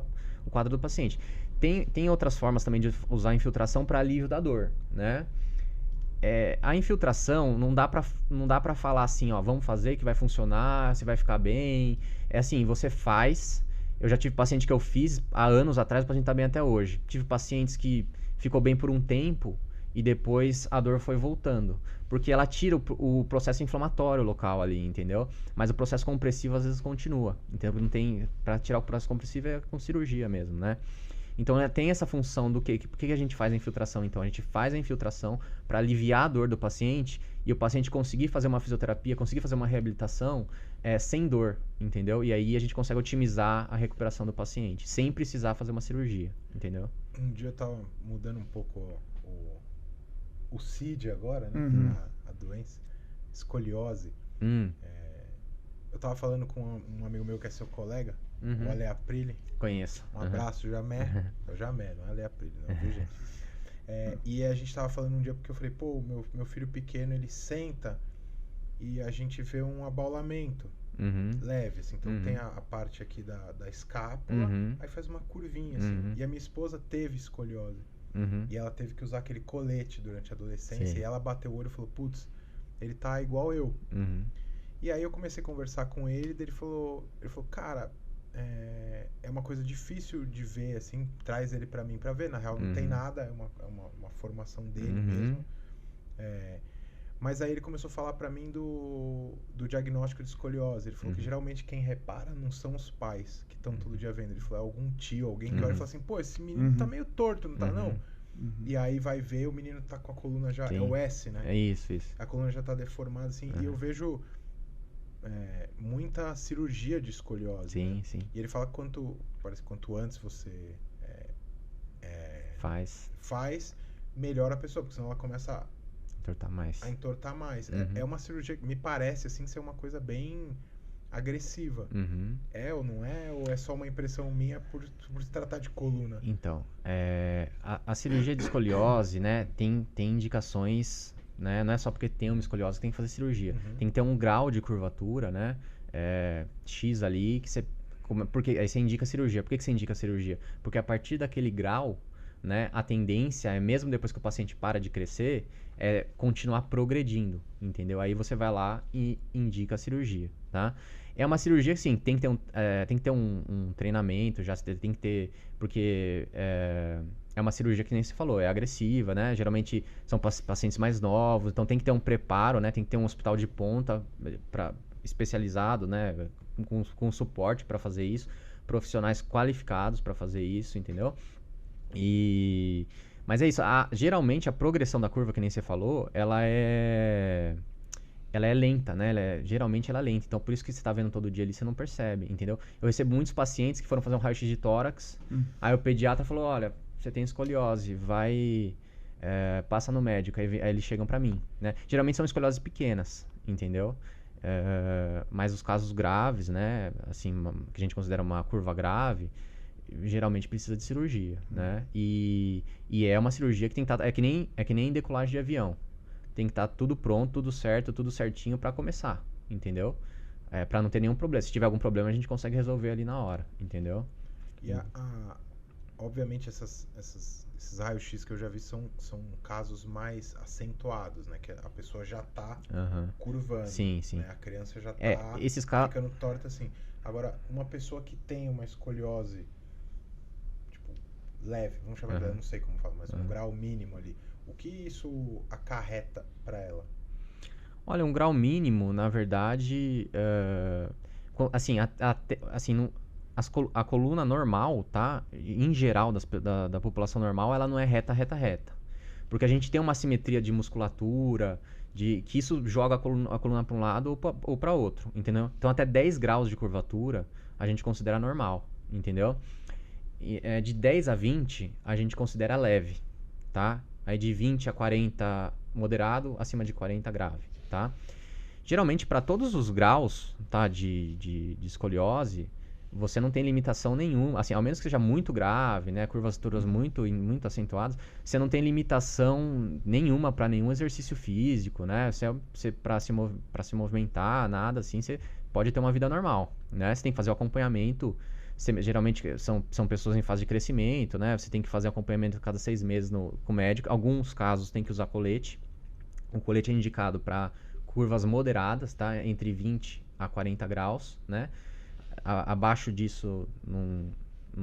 o quadro do paciente. Tem outras formas também de usar a infiltração para alívio da dor, né? A infiltração não dá para falar assim, ó, vamos fazer que vai funcionar, você vai ficar bem. É assim, você faz. Eu já tive paciente que eu fiz há anos atrás, o paciente tá bem até hoje. Tive pacientes que ficou bem por um tempo e depois a dor foi voltando. Porque ela tira o processo inflamatório local ali, entendeu? Mas o processo compressivo às vezes continua. Entendeu? Não tem... Para tirar o processo compressivo é com cirurgia mesmo, né? Então tem essa função do que... Por que a gente faz a infiltração, então? A gente faz a infiltração para aliviar a dor do paciente e o paciente conseguir fazer uma fisioterapia, conseguir fazer uma reabilitação sem dor, entendeu? E aí a gente consegue otimizar a recuperação do paciente, sem precisar fazer uma cirurgia, entendeu? Um dia eu tava mudando um pouco o CID agora, né? A doença, escoliose. Eu tava falando com um amigo meu que é seu colega, o Ale Aprile. Conheço. Um abraço, Jamé. É o Jamé, não é Ale Aprile, não, viu, gente? E a gente tava falando um dia, porque eu falei, pô, meu filho pequeno, ele senta e a gente vê um abaulamento leve, assim. Então tem a parte aqui da escápula, aí faz uma curvinha, assim. E a minha esposa teve escoliose. E ela teve que usar aquele colete durante a adolescência. Sim. E ela bateu o olho e falou, putz, ele tá igual eu. E aí eu comecei a conversar com ele, ele falou, cara, é uma coisa difícil de ver, assim, traz ele pra mim pra ver. Na real não tem nada, é uma formação dele mesmo. Mas aí ele começou a falar pra mim do diagnóstico de escoliose. Ele falou que geralmente quem repara não são os pais que estão todo dia vendo. Ele falou, é algum tio, alguém que olha e fala assim, pô, esse menino tá meio torto, não tá não? E aí vai ver, o menino tá com a coluna já, é o S, né? É isso. A coluna já tá deformada, assim, e eu vejo muita cirurgia de escoliose. Sim, né? sim. E ele fala que quanto antes você faz, melhor a pessoa, porque senão ela começa a entortar mais. É uma cirurgia que me parece, assim, ser uma coisa bem agressiva. É ou não é? Ou é só uma impressão minha por se tratar de coluna? Então, a cirurgia de escoliose, né, tem indicações, né, não é só porque tem uma escoliose que tem que fazer cirurgia. Tem que ter um grau de curvatura, né, X ali, que você... Porque aí você indica cirurgia. Por que você indica cirurgia? Porque a partir daquele grau, né, a tendência é, mesmo depois que o paciente para de crescer, é continuar progredindo, entendeu? Aí você vai lá e indica a cirurgia, tá? É uma cirurgia que, sim, tem que ter um treinamento, já tem que ter... Porque é uma cirurgia que nem se falou, é agressiva, né? Geralmente são pacientes mais novos, então tem que ter um preparo, né? Tem que ter um hospital de ponta especializado, né? Com suporte para fazer isso, profissionais qualificados para fazer isso, entendeu? Mas é isso, geralmente a progressão da curva, que nem você falou, ela é lenta, né? Geralmente ela é lenta, então por isso que você está vendo todo dia ali, você não percebe, entendeu? Eu recebo muitos pacientes que foram fazer um raio-x de tórax, aí o pediatra falou, olha, você tem escoliose, passa no médico, aí eles chegam para mim, né? Geralmente são escolioses pequenas, entendeu? Mas os casos graves, né? Assim, que a gente considera uma curva grave, geralmente precisa de cirurgia, né? E é uma cirurgia que tem que estar... É que nem decolagem de avião. Tem que estar tudo pronto, tudo certo, tudo certinho para começar, entendeu? Para não ter nenhum problema. Se tiver algum problema, a gente consegue resolver ali na hora, entendeu? E obviamente esses raios-x que eu já vi são casos mais acentuados, né? Que a pessoa já tá curvando. Sim, sim. Né? A criança já tá ficando torta assim. Agora, uma pessoa que tem uma escoliose, tipo, leve, vamos chamar de, eu não sei como fala, mas um grau mínimo ali, o que isso acarreta para ela? Olha, um grau mínimo, na verdade, assim, a coluna normal, tá? Em geral, da população normal, ela não é reta. Porque a gente tem uma assimetria de musculatura, que isso joga a coluna para um lado ou para outro, entendeu? Então, até 10 graus de curvatura, a gente considera normal, entendeu? De 10 a 20, a gente considera leve, tá? Aí de 20 a 40, moderado, acima de 40, grave, tá? Geralmente, para todos os graus, tá, de escoliose, você não tem limitação nenhuma, assim, ao menos que seja muito grave, né, curvaturas muito acentuadas, você não tem limitação nenhuma para nenhum exercício físico, né, para se movimentar, nada assim, você pode ter uma vida normal, né, você tem que fazer o acompanhamento, geralmente são pessoas em fase de crescimento, né, você tem que fazer acompanhamento a cada 6 meses com o médico, alguns casos tem que usar colete, o colete é indicado para curvas moderadas, tá, entre 20 a 40 graus, né, abaixo disso não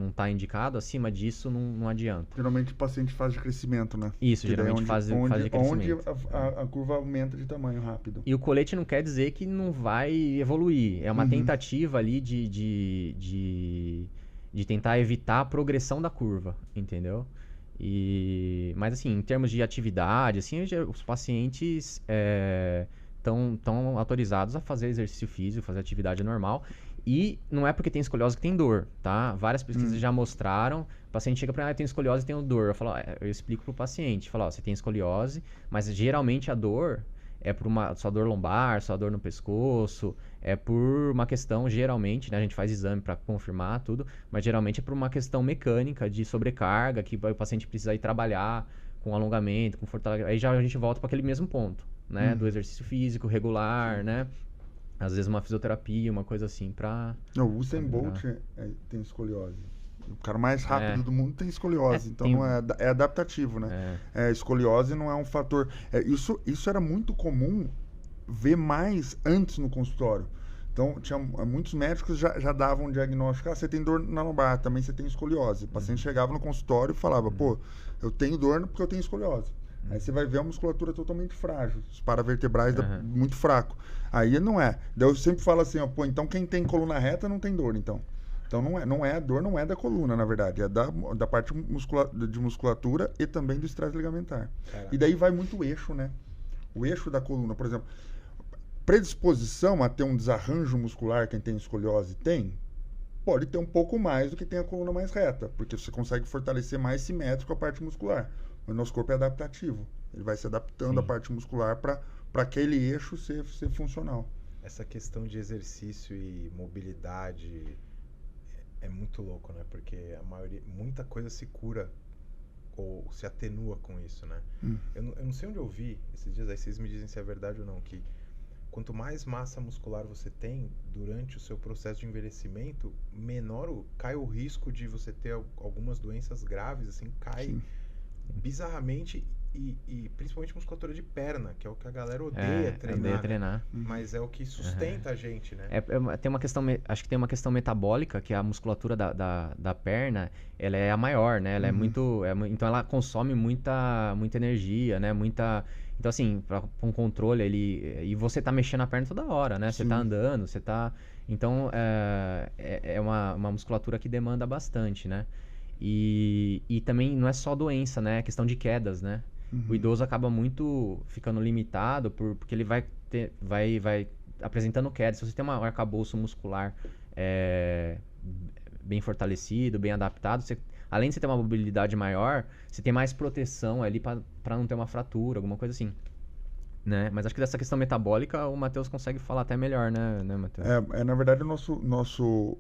está indicado, acima disso não adianta. Geralmente o paciente fase de crescimento, né? Isso, geralmente fase de crescimento. Onde a curva aumenta de tamanho rápido. E o colete não quer dizer que não vai evoluir. É uma tentativa ali de tentar evitar a progressão da curva, entendeu? Mas assim, em termos de atividade, assim, os pacientes estão autorizados a fazer exercício físico, fazer atividade normal. E não é porque tem escoliose que tem dor, tá? Várias pesquisas já mostraram, o paciente chega para mim, tem escoliose e tem dor. Eu explico pro paciente, você tem escoliose, mas geralmente a dor é por sua dor lombar, sua dor no pescoço, é por uma questão, geralmente, né? A gente faz exame para confirmar tudo, mas geralmente é por uma questão mecânica de sobrecarga, que o paciente precisa ir trabalhar com alongamento, com fortalecimento. Aí já a gente volta para aquele mesmo ponto, né? Do exercício físico regular, né? Às vezes uma fisioterapia, uma coisa assim pra... Não, o Usain Bolt tem escoliose. O cara mais rápido do mundo tem escoliose. Então não é adaptativo, né? Escoliose não é um fator... Isso era muito comum ver mais antes no consultório. Então, muitos médicos já davam um diagnóstico. Você tem dor na lombar, também você tem escoliose. O paciente chegava no consultório e falava, pô, eu tenho dor porque eu tenho escoliose. Aí você vai ver a musculatura totalmente frágil, os paravertebrais muito fraco. Aí não é. Daí eu sempre falo assim, ó, pô, então quem tem coluna reta não tem dor, então. Então a dor não é da coluna, na verdade, é da parte de musculatura e também do estresse ligamentar. Caraca. E daí vai muito o eixo, né? O eixo da coluna, por exemplo, predisposição a ter um desarranjo muscular, quem tem escoliose tem, pode ter um pouco mais do que tem a coluna mais reta, porque você consegue fortalecer mais simétrico a parte muscular. O nosso corpo é adaptativo, ele vai se adaptando à parte muscular para aquele eixo ser funcional. Essa questão de exercício e mobilidade é muito louco, né? Porque muita coisa se cura ou se atenua com isso, né? Eu não sei onde eu vi esses dias, aí vocês me dizem se é verdade ou não, que quanto mais massa muscular você tem durante o seu processo de envelhecimento, menor cai o risco de você ter algumas doenças graves, assim, cai bizarramente, e principalmente musculatura de perna, que é o que a galera odeia treinar. Né? Mas é o que sustenta a gente, né? Tem uma questão, acho que tem uma questão metabólica, que a musculatura da perna, ela é a maior, né? Ela é muito, então ela consome muita energia, né? Então, assim, para um controle, e você tá mexendo a perna toda hora, né? Você tá andando, você tá... Então, é uma musculatura que demanda bastante, né? E também não é só doença, né? É questão de quedas, né? O idoso acaba muito ficando limitado porque ele vai apresentando quedas. Se você tem um arcabouço muscular bem fortalecido, bem adaptado, além de você ter uma mobilidade maior, você tem mais proteção ali para não ter uma fratura, alguma coisa assim. Né? Mas acho que dessa questão metabólica o Matheus consegue falar até melhor, né Matheus? Na verdade, o nosso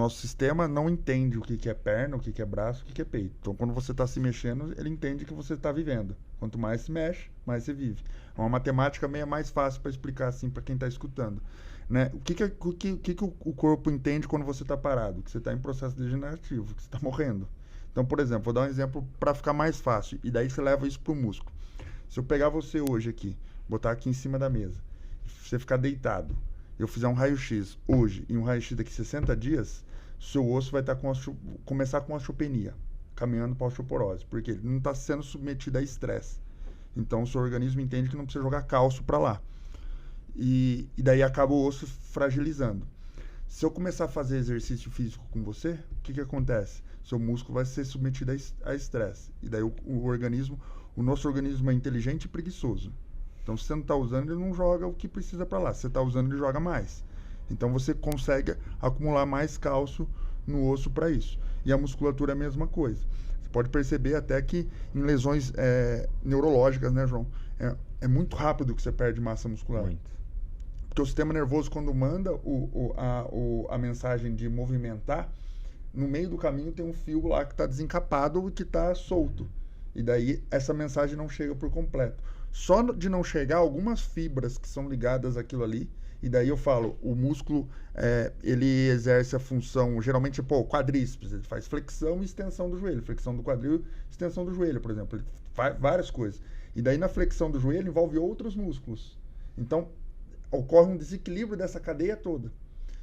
sistema não entende o que é perna, o que é braço, o que é peito. Então, quando você está se mexendo, ele entende que você está vivendo. Quanto mais se mexe, mais você vive. É uma matemática meio mais fácil para explicar assim para quem está escutando. Né? O que o corpo entende quando você está parado? Que você está em processo degenerativo, que você está morrendo. Então, por exemplo, vou dar um exemplo para ficar mais fácil. E daí você leva isso para o músculo. Se eu pegar você hoje aqui, botar aqui em cima da mesa, você ficar deitado, eu fizer um raio-x hoje e um raio-x daqui 60 dias, seu osso vai começar com osteopenia, caminhando para a osteoporose, porque ele não está sendo submetido a estresse. Então o seu organismo entende que não precisa jogar cálcio para lá. E daí acaba o osso fragilizando. Se eu começar a fazer exercício físico com você, o que acontece? Seu músculo vai ser submetido a estresse. E daí o nosso organismo é inteligente e preguiçoso. Então, se você não está usando, ele não joga o que precisa para lá. Se você está usando, ele joga mais. Então, você consegue acumular mais cálcio no osso para isso. E a musculatura é a mesma coisa. Você pode perceber até que em lesões neurológicas, né, João? É muito rápido que você perde massa muscular. Muito. Porque o sistema nervoso, quando manda a mensagem de movimentar, no meio do caminho tem um fio lá que está desencapado e que está solto. E daí essa mensagem não chega por completo. Só de não chegar algumas fibras que são ligadas àquilo ali, e daí eu falo, o músculo, ele exerce a função, geralmente, quadríceps, ele faz flexão e extensão do joelho, flexão do quadril, extensão do joelho, por exemplo, ele faz várias coisas. E daí na flexão do joelho envolve outros músculos. Então, ocorre um desequilíbrio dessa cadeia toda.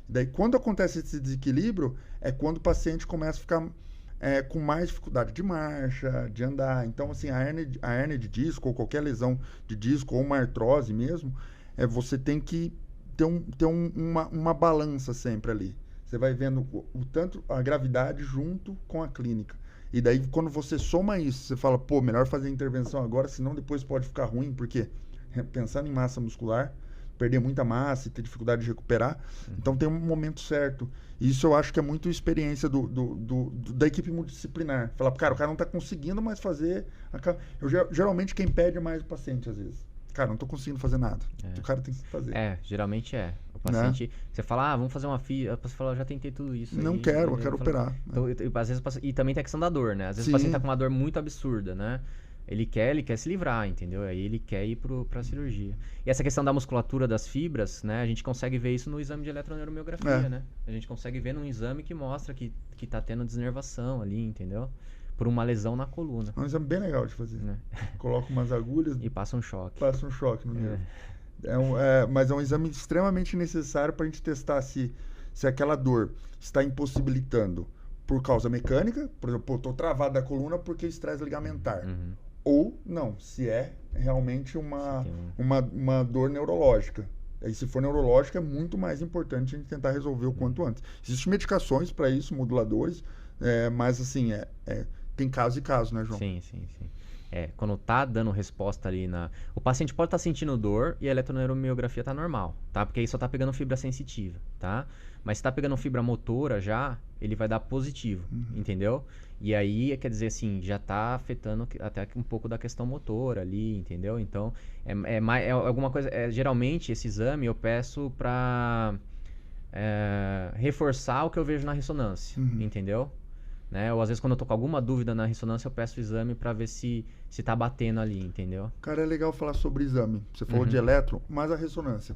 E daí, quando acontece esse desequilíbrio, é quando o paciente começa a ficar com mais dificuldade de marcha, de andar. Então, assim, a hérnia de disco, ou qualquer lesão de disco, ou uma artrose mesmo, você tem que ter uma balança sempre ali. Você vai vendo tanto a gravidade junto com a clínica. E daí, quando você soma isso, você fala, melhor fazer a intervenção agora, senão depois pode ficar ruim, porque pensando em massa muscular, perder muita massa e ter dificuldade de recuperar. Então tem um momento certo. E isso eu acho que é muito experiência da equipe multidisciplinar. Falar, cara, o cara não está conseguindo mais fazer... geralmente quem pede é mais o paciente, às vezes. Cara, não estou conseguindo fazer nada. O cara tem que fazer. Geralmente é. O paciente... Né? Você fala, vamos fazer uma fila. Você fala, já tentei tudo isso. Não quero, eu quero operar. Então, às vezes, e também tem a questão da dor, né? Às vezes o paciente está com uma dor muito absurda, né? Ele quer se livrar, entendeu? Aí ele quer ir para a cirurgia. E essa questão da musculatura das fibras, né? A gente consegue ver isso no exame de eletroneuromiografia, né? A gente consegue ver num exame que mostra que tá tendo desnervação ali, entendeu? Por uma lesão na coluna. É um exame bem legal de fazer. Coloca umas agulhas... E passa um choque. Passa um choque no nervo. Mas é um exame extremamente necessário para a gente testar se aquela dor está impossibilitando por causa mecânica. Por exemplo, estou travado da coluna porque estresse ligamentar. ou não, se é realmente uma dor neurológica. E se for neurológica, é muito mais importante a gente tentar resolver o quanto antes. Existem medicações para isso, moduladores, mas assim, tem caso e caso, né, João? Sim. Quando tá dando resposta ali o paciente pode estar sentindo dor e a eletroneuromiografia tá normal, tá? Porque aí só tá pegando fibra sensitiva, tá? Mas se tá pegando fibra motora já, ele vai dar positivo, entendeu? E aí, quer dizer assim, já tá afetando até um pouco da questão motora ali, entendeu? Então, é alguma coisa... geralmente, esse exame eu peço pra reforçar o que eu vejo na ressonância, entendeu? Né? Ou às vezes quando eu tô com alguma dúvida na ressonância eu peço o exame pra ver se tá batendo ali, entendeu? Cara, é legal falar sobre exame. Você falou de eletro, mas a ressonância.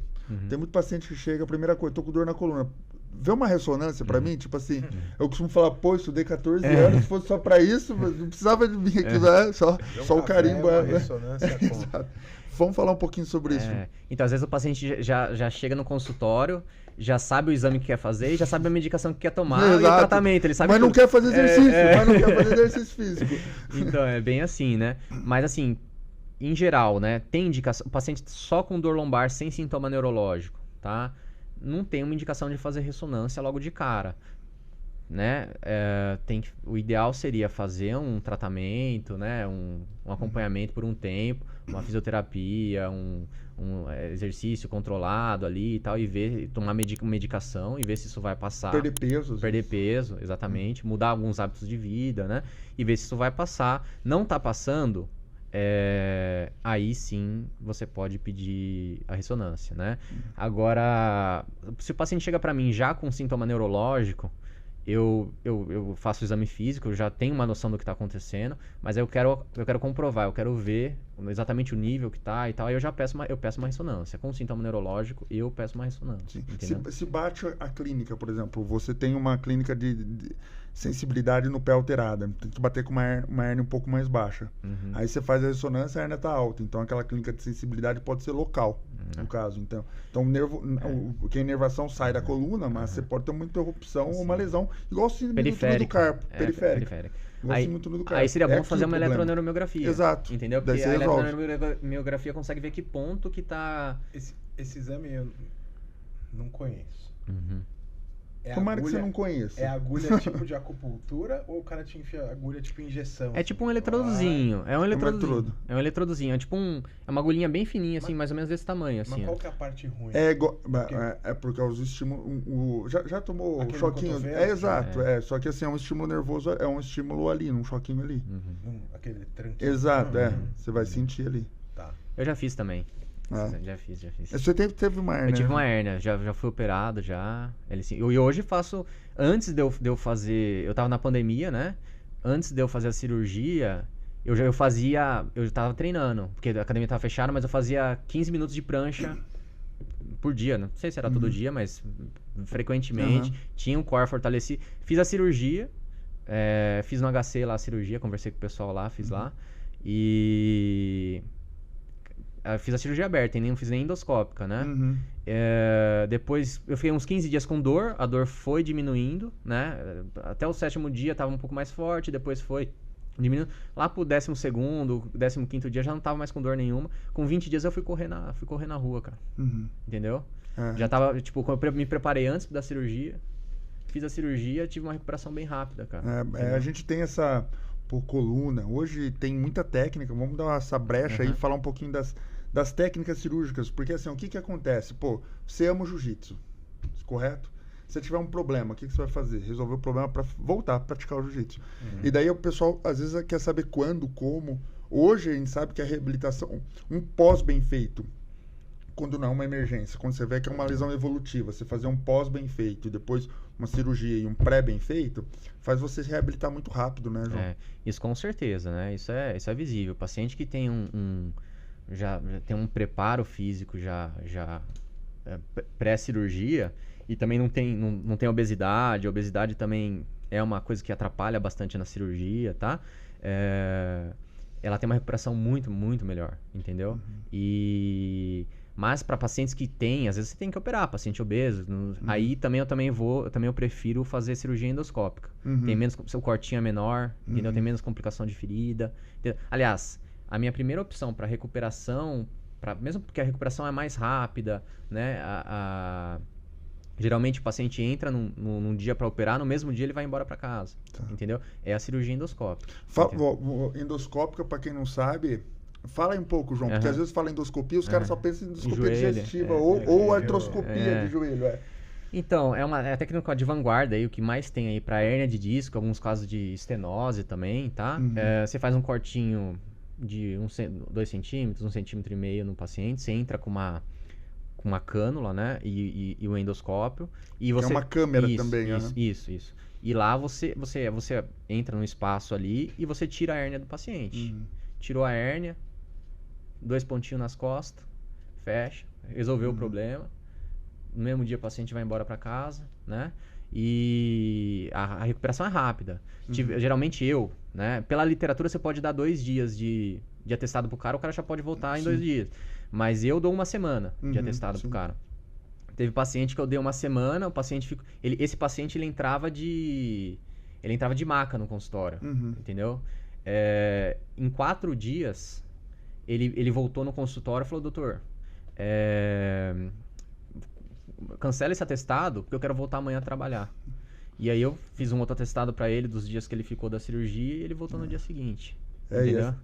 Tem muito paciente que chega, a primeira coisa, tô com dor na coluna. Vê uma ressonância pra mim, tipo assim, eu costumo falar, pô, estudei 14 anos, se fosse só pra isso, não precisava de vir aqui, né? Só o carimbo. Ressonância Exato. Vamos falar um pouquinho sobre isso. Então, às vezes o paciente já chega no consultório, já sabe o exame que quer fazer e já sabe a medicação que quer tomar e o tratamento. Ele sabe mas não quer fazer exercício, físico. Então, é bem assim, né? Mas assim, em geral, né? Tem indicação... O paciente só com dor lombar, sem sintoma neurológico, tá? Não tem uma indicação de fazer ressonância logo de cara, né? O ideal seria fazer um tratamento, né? Um acompanhamento por um tempo, uma fisioterapia, um exercício controlado ali e tal, e tomar medicação e ver se isso vai passar. Perder peso, exatamente. Mudar alguns hábitos de vida, né? E ver se isso vai passar. Não tá passando, aí sim você pode pedir a ressonância, né? Agora, se o paciente chega para mim já com sintoma neurológico, eu faço o exame físico, eu já tenho uma noção do que está acontecendo, mas eu quero comprovar, eu quero ver exatamente o nível que está e tal, aí eu peço uma ressonância. Com sintoma neurológico, eu peço uma ressonância. Se bate a clínica, por exemplo, você tem uma clínica de sensibilidade no pé alterada, tem que bater com uma hérnia um pouco mais baixa. Aí você faz a ressonância, a hérnia está alta, então aquela clínica de sensibilidade pode ser local, no caso. Então porque a inervação sai da coluna, mas você pode ter uma interrupção ou uma lesão, igual o síndrome do túnel do carpo, periférica. Aí seria bom fazer uma eletroneuromiografia. Exato. Entendeu? Porque a eletroneuromiografia consegue ver que ponto que tá... Esse exame eu não conheço. Tomara que você não conheça. É agulha tipo de acupuntura ou o cara te enfia agulha tipo injeção? É tipo um eletrodozinho. É um eletrodozinho. É um eletrodozinho. É tipo é uma agulhinha bem fininha, assim, mais ou menos desse tamanho. Assim, mas qual que é a parte ruim? Porque os estímulos. Já tomou aquele choquinho? Exato. Só que assim, é um estímulo nervoso, é um estímulo ali, num choquinho ali. Aquele tranquilo. Exato, Você vai sentir ali. Tá. Eu já fiz também. Já fiz. Você teve uma hérnia? Eu tive uma hérnia, já fui operado, já. E hoje faço... Antes de eu fazer... Eu tava na pandemia, né? Antes de eu fazer a cirurgia, eu tava treinando, porque a academia tava fechada, mas eu fazia 15 minutos de prancha por dia. Não sei se era todo dia, mas frequentemente. Tinha um core fortalecido. Fiz a cirurgia, fiz no HC lá a cirurgia, conversei com o pessoal lá, fiz lá. E... fiz a cirurgia aberta, não fiz nem endoscópica, né? Depois eu fiquei uns 15 dias com dor, a dor foi diminuindo, né? Até o 7º dia tava um pouco mais forte, depois foi diminuindo. Lá pro 12º, 15º dia já não tava mais com dor nenhuma. Com 20 dias eu fui correr na rua, cara. Entendeu? Já tava, tipo, eu me preparei antes da cirurgia, fiz a cirurgia, tive uma recuperação bem rápida, cara. A gente tem essa... por coluna. Hoje tem muita técnica, vamos dar essa brecha aí e falar um pouquinho das técnicas cirúrgicas, porque assim, o que acontece? Pô, você ama o jiu-jitsu, correto? Se tiver um problema, o que você vai fazer? Resolver o problema para voltar a praticar o jiu-jitsu. E daí o pessoal às vezes quer saber quando, como. Hoje a gente sabe que a reabilitação, um pós bem feito, quando não é uma emergência, quando você vê que é uma lesão evolutiva, você fazer um pós bem feito e depois uma cirurgia e um pré bem feito, faz você se reabilitar muito rápido, né, João? Isso com certeza, né? Isso é visível. O paciente que tem já tem um preparo físico já pré-cirurgia e também não tem obesidade. A obesidade também é uma coisa que atrapalha bastante na cirurgia, tá? Ela tem uma recuperação muito, muito melhor, entendeu? Mas para pacientes que têm, às vezes você tem que operar, paciente obeso. Aí também eu prefiro fazer cirurgia endoscópica. Tem menos, seu cortinho é menor, entendeu? Tem menos complicação de ferida. Entendeu? Aliás, a minha primeira opção para recuperação, mesmo porque a recuperação é mais rápida, né? Geralmente o paciente entra num dia para operar, no mesmo dia ele vai embora para casa, entendeu? É a cirurgia endoscópica. Endoscópica, para quem não sabe, fala aí um pouco, João, porque às vezes fala endoscopia, os caras só pensam em endoscopia digestiva ou artroscopia de joelho. Então, é uma técnica de vanguarda aí, o que mais tem aí para hérnia de disco, alguns casos de estenose também, tá? Você faz um cortinho de 2 centímetros, 1,5 centímetro no paciente, você entra com uma cânula, né? E o endoscópio. E você... É uma câmera também, Isso. E lá você entra num espaço ali e você tira a hérnia do paciente. Tirou a hérnia, 2 pontinhos nas costas, fecha, resolveu o problema. No mesmo dia o paciente vai embora para casa, né? E a recuperação é rápida. Geralmente né? Pela literatura você pode dar 2 dias de atestado pro cara, o cara já pode voltar em 2 dias. Mas eu dou 1 semana de atestado pro cara. Teve paciente que eu dei 1 semana, o paciente esse paciente ele entrava de maca no consultório, entendeu? Em 4 dias ele voltou no consultório e falou: doutor, cancela esse atestado porque eu quero voltar amanhã a trabalhar. E aí eu fiz um outro atestado para ele dos dias que ele ficou da cirurgia e ele voltou no dia seguinte.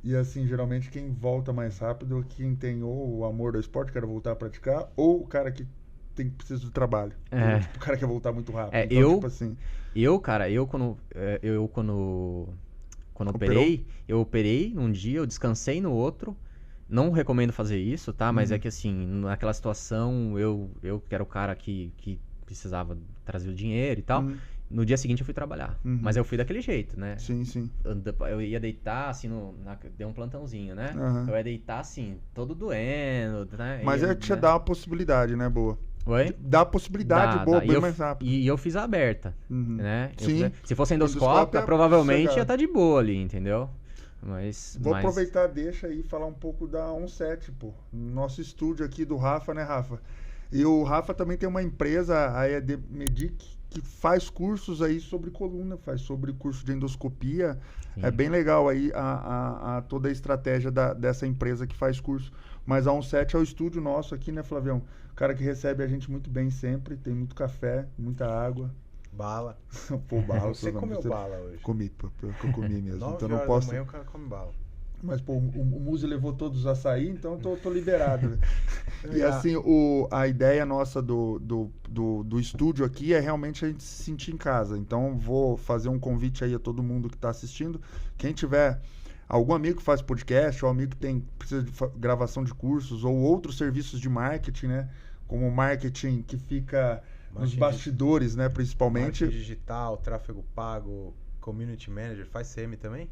E assim, geralmente quem volta mais rápido é quem tem ou o amor do esporte, quer voltar a praticar, ou o cara que precisa do trabalho. Tipo, o cara quer voltar muito rápido. Então, tipo assim... Quando operei, eu operei num dia, eu descansei no outro. Não recomendo fazer isso, tá? Mas é que assim, naquela situação, eu que era o cara que precisava trazer o dinheiro e tal. No dia seguinte eu fui trabalhar. Mas eu fui daquele jeito, né? Sim. Eu ia deitar, assim, deu um plantãozinho, né? Eu ia deitar, assim, todo doendo, né? Mas te dá uma possibilidade, né, boa? Oi? Dá a possibilidade boa, bem mais rápido. E eu fiz a aberta, né? Sim. Se fosse endoscópica, provavelmente ia estar de boa ali, entendeu? Vou aproveitar, deixa aí falar um pouco da OnSet, pô. Nosso estúdio aqui do Rafa, né, Rafa? E o Rafa também tem uma empresa, a ED Medic, que faz cursos aí sobre coluna, faz sobre curso de endoscopia. Sim. É bem legal aí toda a estratégia dessa empresa que faz curso. Mas a OnSet é o estúdio nosso aqui, né, Flavião? O cara que recebe a gente muito bem sempre, tem muito café, muita água. Bala. Pô, bala. Você comeu bala hoje? Comi, eu comi mesmo. 9 então horas não posso... da manhã o cara come bala. Mas, pô, o Muzi levou todos os açaí, então tô liberado. E assim, a ideia nossa do estúdio aqui é realmente a gente se sentir em casa. Então, vou fazer um convite aí a todo mundo que está assistindo. Quem tiver algum amigo que faz podcast, ou amigo que precisa de gravação de cursos, ou outros serviços de marketing, né? Como marketing que fica nos bastidores, né? Principalmente. Marketing digital, tráfego pago, community manager. Faz CM também?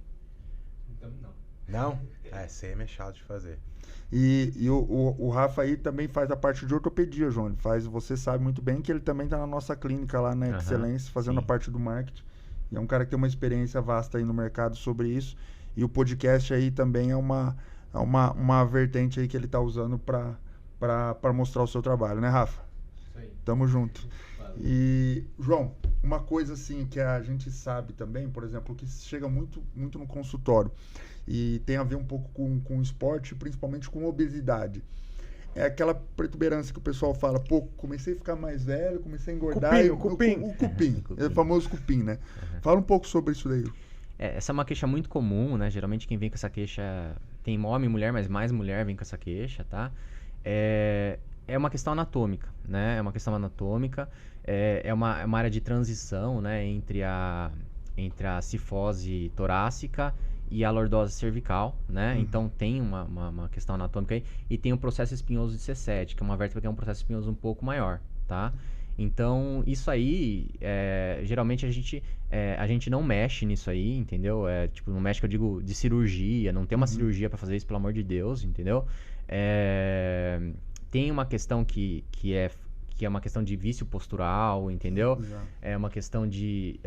Então, não. Não? CM é chato de fazer. E o Rafa aí também faz a parte de ortopedia, João. Ele faz, você sabe muito bem que ele também está na nossa clínica lá na Excelência, fazendo a parte do marketing. E é um cara que tem uma experiência vasta aí no mercado sobre isso. E o podcast aí também é uma vertente aí que ele está usando para mostrar o seu trabalho, né, Rafa? Isso aí. Tamo junto. Valeu. E, João, uma coisa assim que a gente sabe também, por exemplo, que chega muito no consultório e tem a ver um pouco com esporte, principalmente com obesidade. É aquela protuberância que o pessoal fala, pô, comecei a ficar mais velho, comecei a engordar. Cupim. O cupim. É o famoso cupim, né? Fala um pouco sobre isso daí. Essa é uma queixa muito comum, né? Geralmente quem vem com essa queixa, tem homem e mulher, mas mais mulher vem com essa queixa, tá? É uma questão anatômica, né? É uma questão anatômica, é uma área de transição, né? Entre a cifose torácica e a lordose cervical, né? Então tem uma questão anatômica aí. E tem o processo espinhoso de C7, que é uma vértebra que é um processo espinhoso um pouco maior, tá? Então, isso aí, geralmente a gente não mexe nisso aí, entendeu? Tipo, não mexe, que eu digo, de cirurgia, não tem uma cirurgia pra fazer isso, pelo amor de Deus, entendeu? Tem uma questão que é uma questão de vício postural, entendeu? Exato. É uma questão de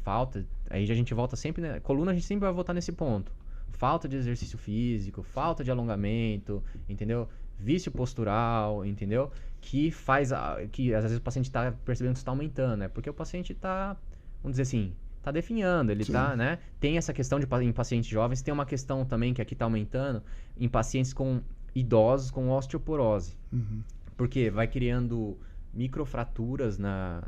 falta. Aí a gente volta sempre, né? Coluna a gente sempre vai voltar nesse ponto. Falta de exercício físico, falta de alongamento, entendeu? Vício postural, entendeu? Que faz que às vezes o paciente está percebendo que isso está aumentando, né? Porque o paciente está, vamos dizer assim, tá definhando, ele Sim. tá, né? Tem essa questão em pacientes jovens, tem uma questão também que aqui tá aumentando em pacientes com idosos com osteoporose. Porque vai criando microfraturas na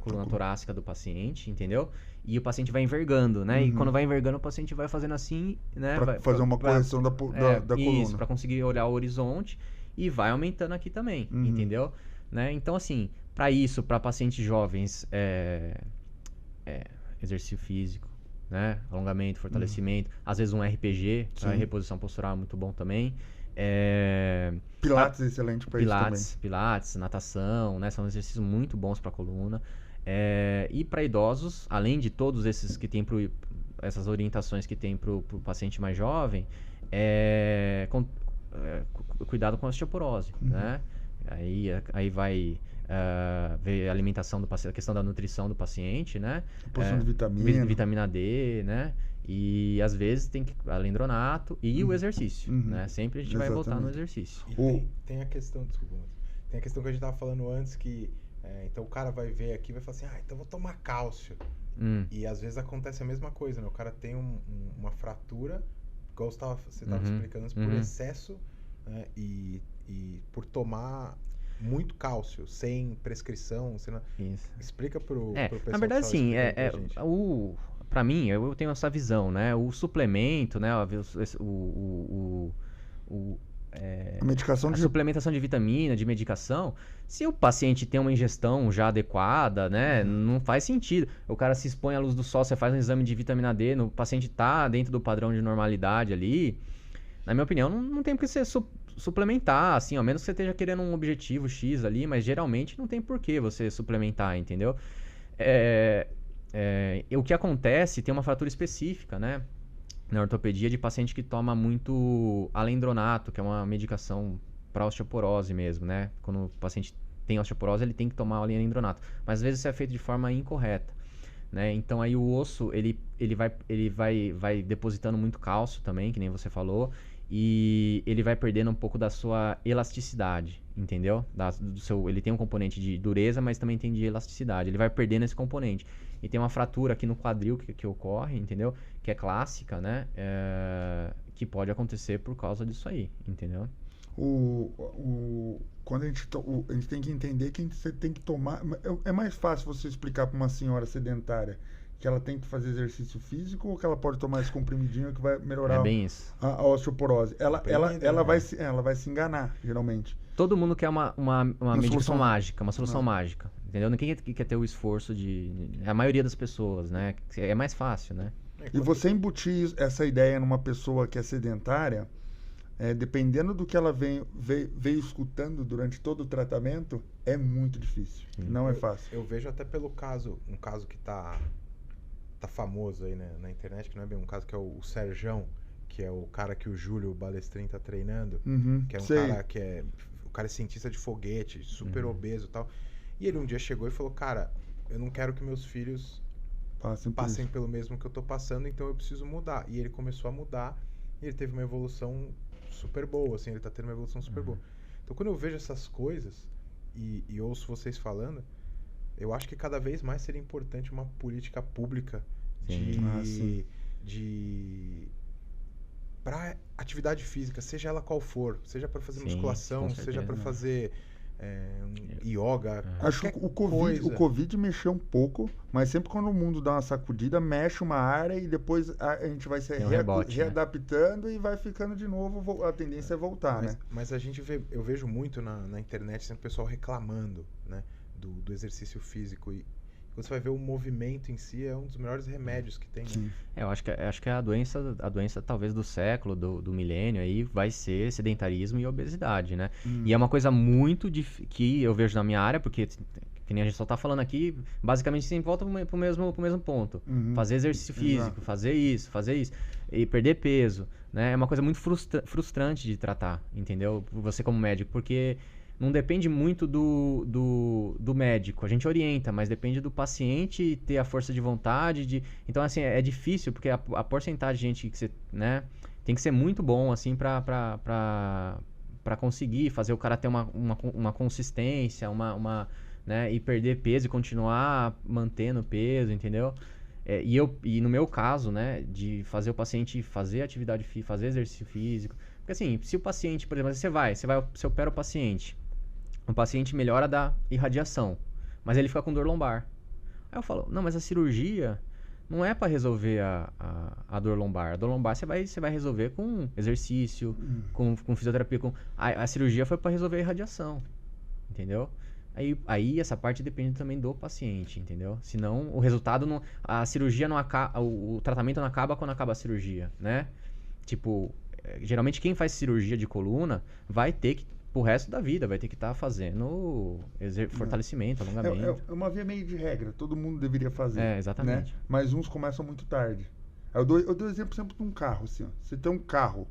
coluna torácica do paciente, entendeu? E o paciente vai envergando, né? E quando vai envergando, o paciente vai fazendo assim, né? Pra fazer uma correção da coluna. Isso, pra conseguir olhar o horizonte e vai aumentando aqui também, entendeu? Né? Então, assim, pra isso, pra pacientes jovens, exercício físico, né? Alongamento, fortalecimento, às vezes um RPG, a reposição postural é muito bom também. Pilates é excelente para isso também. Pilates, natação, né? São exercícios muito bons para a coluna. E para idosos, além de todos esses que tem essas orientações que tem para o paciente mais jovem, cuidado com a osteoporose, né? Aí vai ver a alimentação do paciente, a questão da nutrição do paciente, né? A porção de vitamina. Vitamina D, né? E às vezes tem que alendronato e o exercício, né? Sempre a gente vai voltar no exercício. E tem a questão, desculpa, tem a questão que a gente tava falando antes que então o cara vai ver aqui e vai falar assim, então eu vou tomar cálcio. E às vezes acontece a mesma coisa, né? O cara tem uma fratura, igual você estava explicando antes, por excesso, né? E por tomar muito cálcio, sem prescrição. Isso. Explica pro pessoal. Na verdade, sim, pra mim, eu tenho essa visão, né? O suplemento, né? A medicação a suplementação de vitamina, de medicação, se o paciente tem uma ingestão já adequada, né? Não faz sentido. O cara se expõe à luz do sol, você faz um exame de vitamina D, o paciente tá dentro do padrão de normalidade ali. Na minha opinião, não tem por que você suplementar, assim, ao menos que você esteja querendo um objetivo X ali, mas geralmente não tem por que você suplementar, entendeu? O que acontece, tem uma fratura específica, né? Na ortopedia, de paciente que toma muito alendronato, que é uma medicação para osteoporose mesmo, né? Quando o paciente tem osteoporose, ele tem que tomar alendronato. Mas às vezes isso é feito de forma incorreta, né? Então aí o osso, ele vai depositando muito cálcio também, que nem você falou, e ele vai perdendo um pouco da sua elasticidade, entendeu? Ele tem um componente de dureza, mas também tem de elasticidade. Ele vai perdendo esse componente. E tem uma fratura aqui no quadril que ocorre, entendeu? Que é clássica, né? Que pode acontecer por causa disso aí, entendeu? Quando a gente tem que entender que você tem que tomar... É mais fácil você explicar para uma senhora sedentária que ela tem que fazer exercício físico ou que ela pode tomar esse comprimidinho que vai melhorar bem isso. A osteoporose? Ela vai se enganar, geralmente. Todo mundo quer uma medicação mágica, uma solução mágica, entendeu? Ninguém quer ter o esforço a maioria das pessoas, né? É mais fácil, né? E você embutir essa ideia numa pessoa que é sedentária, dependendo do que ela veio escutando durante todo o tratamento, é muito difícil. Não é fácil. Eu vejo até pelo um caso que tá famoso aí, né, na internet, que não é bem um caso, que é o Serjão, que é o cara que o Júlio Balestrin tá treinando, que é um cara que o cara é cientista de foguete, super obeso e tal. E ele um dia chegou e falou, cara, eu não quero que meus filhos passem pelo mesmo que eu tô passando, então eu preciso mudar. E ele começou a mudar e ele teve uma evolução super boa, assim, ele tá tendo uma evolução super boa. Então quando eu vejo essas coisas e ouço vocês falando, eu acho que cada vez mais seria importante uma política pública para atividade física, seja ela qual for, seja para fazer musculação, seja para fazer yoga. Acho que o Covid mexeu um pouco, mas sempre quando o mundo dá uma sacudida, mexe uma área e depois a gente vai se readaptando, né? E vai ficando de novo, a tendência é voltar, né? Mas eu vejo muito na internet sempre o pessoal reclamando, né, do exercício físico, e quando você vai ver o movimento em si, é um dos melhores remédios que tem, né? Eu acho que a doença talvez do século, do milênio aí, vai ser sedentarismo e obesidade, né? E é uma coisa muito que eu vejo na minha área, porque que nem a gente só tá falando aqui, basicamente sempre volta pro mesmo ponto. Fazer exercício físico, fazer isso, e perder peso, né? É uma coisa muito frustrante de tratar, entendeu? Você como médico, porque não depende muito do médico. A gente orienta, mas depende do paciente ter a força de vontade. Então, assim, é difícil, porque a porcentagem de gente que você, né, tem que ser muito bom, assim, pra conseguir fazer o cara ter uma consistência, né, e perder peso e continuar mantendo peso, entendeu? E no meu caso, né, de fazer o paciente fazer atividade física, fazer exercício físico. Porque assim, se o paciente, por exemplo, você opera o paciente melhora da irradiação, mas ele fica com dor lombar. Aí eu falo, não, mas a cirurgia não é para resolver a dor lombar. A dor lombar você vai resolver com exercício, com fisioterapia. A cirurgia foi para resolver a irradiação, entendeu? Aí essa parte depende também do paciente, entendeu? Senão o resultado não... A cirurgia não acaba... O tratamento não acaba quando acaba a cirurgia, né? Tipo, geralmente quem faz cirurgia de coluna vai ter que, pro resto da vida, vai ter que estar fazendo fortalecimento, alongamento. É uma via meio de regra, todo mundo deveria fazer. Exatamente. Né? Mas uns começam muito tarde. Eu dou exemplo sempre de um carro, assim, ó. Você tem um carro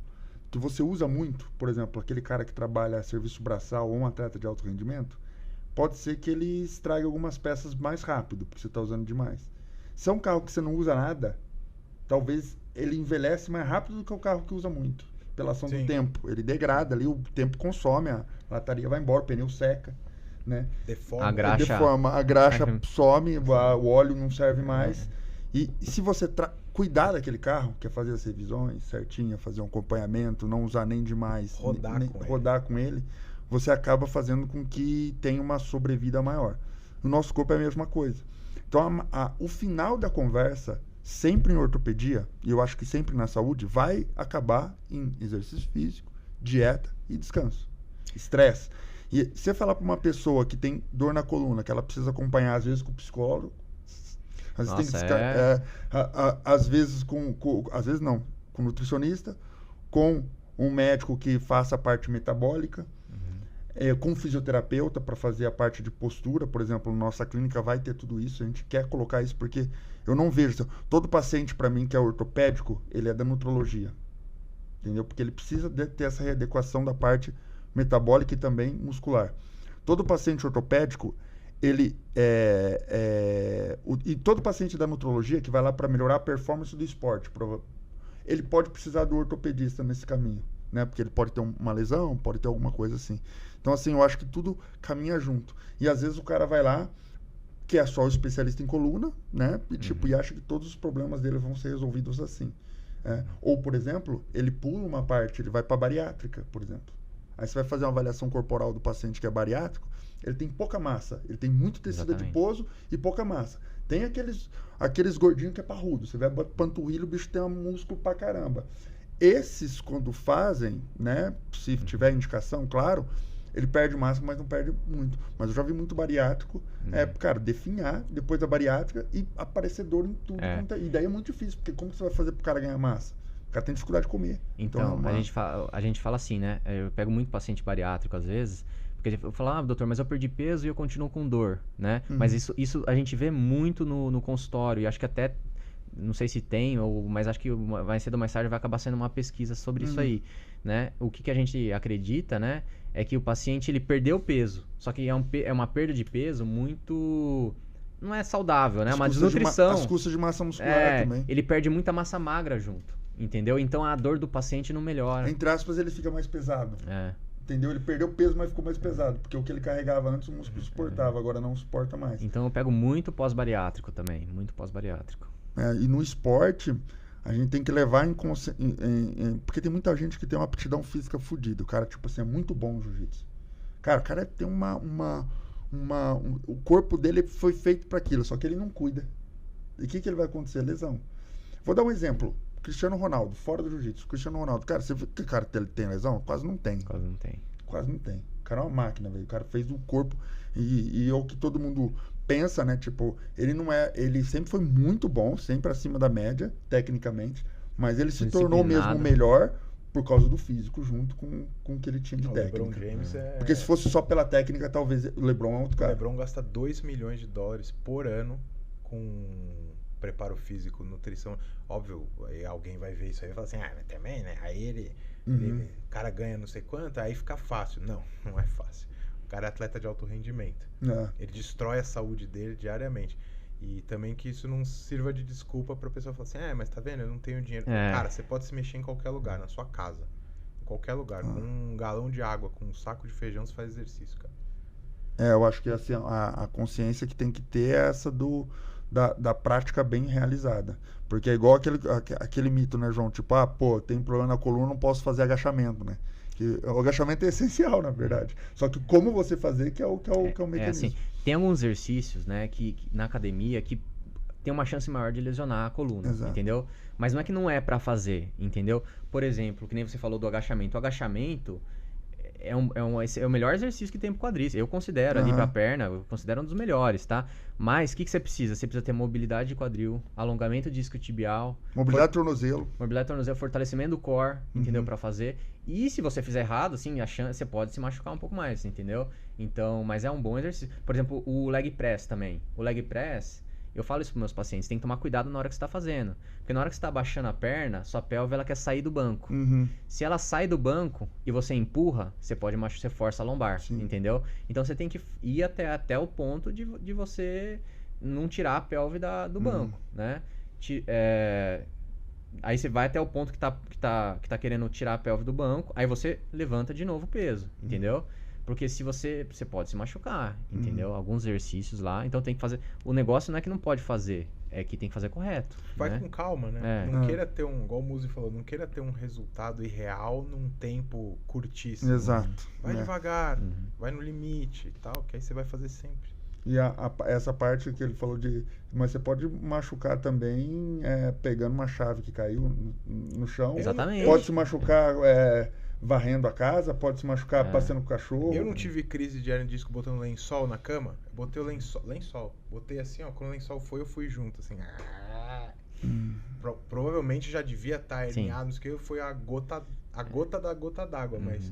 que você usa muito, por exemplo, aquele cara que trabalha serviço braçal ou um atleta de alto rendimento, pode ser que ele estrague algumas peças mais rápido, porque você está usando demais. Se é um carro que você não usa nada, talvez ele envelhece mais rápido do que o carro que usa muito, pela ação do tempo. Ele degrada ali, o tempo consome, a lataria vai embora, o pneu seca, né? Deforma. A graxa some, o óleo não serve mais. E se você cuidar daquele carro, que é fazer as revisões certinho, fazer um acompanhamento, não usar nem demais, rodar com ele, você acaba fazendo com que tenha uma sobrevida maior. No nosso corpo é a mesma coisa. Então, o final da conversa, sempre em ortopedia, e eu acho que sempre na saúde, vai acabar em exercício físico, dieta e descanso. Estresse. E se você falar para uma pessoa que tem dor na coluna, que ela precisa acompanhar, às vezes, com o psicólogo, às vezes, às vezes às vezes não, com nutricionista, com um médico que faça a parte metabólica, com fisioterapeuta para fazer a parte de postura, por exemplo, nossa clínica vai ter tudo isso, a gente quer colocar isso porque eu não vejo, todo paciente para mim que é ortopédico, ele é da nutrologia, entendeu? Porque ele precisa ter essa readequação da parte metabólica e também muscular. Todo paciente ortopédico, e todo paciente da nutrologia que vai lá para melhorar a performance do esporte, ele pode precisar do ortopedista nesse caminho, né? Porque ele pode ter uma lesão, pode ter alguma coisa assim. Então, assim, eu acho que tudo caminha junto. E às vezes o cara vai lá, que é só o especialista em coluna, né? E acha que todos os problemas dele vão ser resolvidos assim. Ou, por exemplo, ele pula uma parte, ele vai para bariátrica, por exemplo. Aí você vai fazer uma avaliação corporal do paciente que é bariátrico, ele tem pouca massa, ele tem muito tecido adiposo e pouca massa. Tem aqueles gordinhos que é parrudo, você vai botar panturrilha, o bicho tem um músculo pra caramba. Esses, quando fazem, né, se tiver indicação, claro, ele perde massa, mas não perde muito. Mas eu já vi muito bariátrico, cara, definhar depois da bariátrica e aparecer dor em tudo. E daí é muito difícil, porque como você vai fazer pro cara ganhar massa? O cara tem dificuldade de comer. Então a gente fala assim, né? Eu pego muito paciente bariátrico às vezes, porque eu falo, doutor, mas eu perdi peso e eu continuo com dor, né? Mas isso a gente vê muito no consultório, e acho que até, não sei se tem, mas acho que mais cedo ou mais tarde vai acabar sendo uma pesquisa sobre isso aí, né? O que a gente acredita, né? É que o paciente, ele perdeu peso, só que é uma perda de peso muito... Não é saudável, né? É uma desnutrição. As custas de massa muscular também. Ele perde muita massa magra junto, entendeu? Então a dor do paciente não melhora. Entre aspas, ele fica mais pesado. Entendeu? Ele perdeu peso, mas ficou mais pesado. Porque o que ele carregava antes, o músculo suportava, agora não suporta mais. Então eu pego muito pós-bariátrico também, muito pós-bariátrico. E no esporte, a gente tem que levar porque tem muita gente que tem uma aptidão física fodida. O cara, tipo assim, é muito bom no jiu-jitsu. Cara, o cara tem o corpo dele foi feito para aquilo, só que ele não cuida. E o que ele vai acontecer? Lesão. Vou dar um exemplo. Cristiano Ronaldo, fora do jiu-jitsu. Cristiano Ronaldo, cara, você viu que o cara tem lesão? Quase não tem. Quase não tem. O cara é uma máquina, velho. O cara fez o corpo. E é o que todo mundo pensa, né? Tipo, ele sempre foi muito bom, sempre acima da média, tecnicamente. Mas ele se tornou mesmo melhor por causa do físico, junto com o que ele tinha de técnica. LeBron James Porque se fosse só pela técnica, talvez o LeBron é outro cara. O LeBron gasta $2 milhões por ano com preparo físico, nutrição. Óbvio, aí alguém vai ver isso aí e vai falar assim, mas também, né? Aí o cara ganha não sei quanto, aí fica fácil. Não é fácil. O cara é atleta de alto rendimento. Ele destrói a saúde dele diariamente. E também que isso não sirva de desculpa pra pessoa falar assim, mas tá vendo, eu não tenho dinheiro. Cara, você pode se mexer em qualquer lugar, na sua casa. Em qualquer lugar. Com um galão de água, com um saco de feijão, você faz exercício, cara. Eu acho que assim, a consciência que tem que ter é essa do da prática bem realizada. Porque é igual aquele mito, né, João? Tipo, tem problema na coluna, não posso fazer agachamento, né? Que o agachamento é essencial, na verdade. Só que como você fazer que é o mecanismo. Assim, tem alguns exercícios, né, que na academia que tem uma chance maior de lesionar a coluna, Exato. entendeu? Mas não é que não é pra fazer, entendeu? Por exemplo, que nem você falou do agachamento. O agachamento é o melhor exercício que tem pro quadríceps. Eu considero ali pra perna, eu considero um dos melhores, tá? Mas o que você precisa? Você precisa ter mobilidade de quadril, alongamento de disco tibial, Mobilidade de tornozelo. mobilidade de tornozelo, fortalecimento do core, entendeu? Pra fazer. E se você fizer errado, assim, a chance, você pode se machucar um pouco mais, entendeu? Então, mas é um bom exercício. Por exemplo, o leg press também. O leg press, eu falo isso para meus pacientes, tem que tomar cuidado na hora que você está fazendo. Porque na hora que você está abaixando a perna, sua pelve ela quer sair do banco. Se ela sai do banco e você empurra, você pode você força a lombar, entendeu? Então você tem que ir até o ponto de você não tirar a pelve do banco, né? Aí você vai até o ponto que tá querendo tirar a pelve do banco, aí você levanta de novo o peso, entendeu? Porque se você pode se machucar, entendeu? Alguns exercícios lá, então tem que fazer. O negócio não é que não pode fazer, é que tem que fazer correto. Vai né? com calma, né? Não queira ter igual o Muzi falou, não queira ter um resultado irreal num tempo curtíssimo. Exato. Vai devagar, vai no limite e tal, que aí você vai fazer sempre. E essa parte que ele falou mas você pode machucar também pegando uma chave que caiu no chão. Exatamente. Pode se machucar varrendo a casa, pode se machucar passeando com o cachorro. Eu não tive crise de hernia de disco botando lençol na cama. Eu botei o lençol. Botei assim, ó. Quando o lençol foi, eu fui junto, assim. Provavelmente já devia estar herniado, não sei o que. Foi a gota da gota d'água, mas...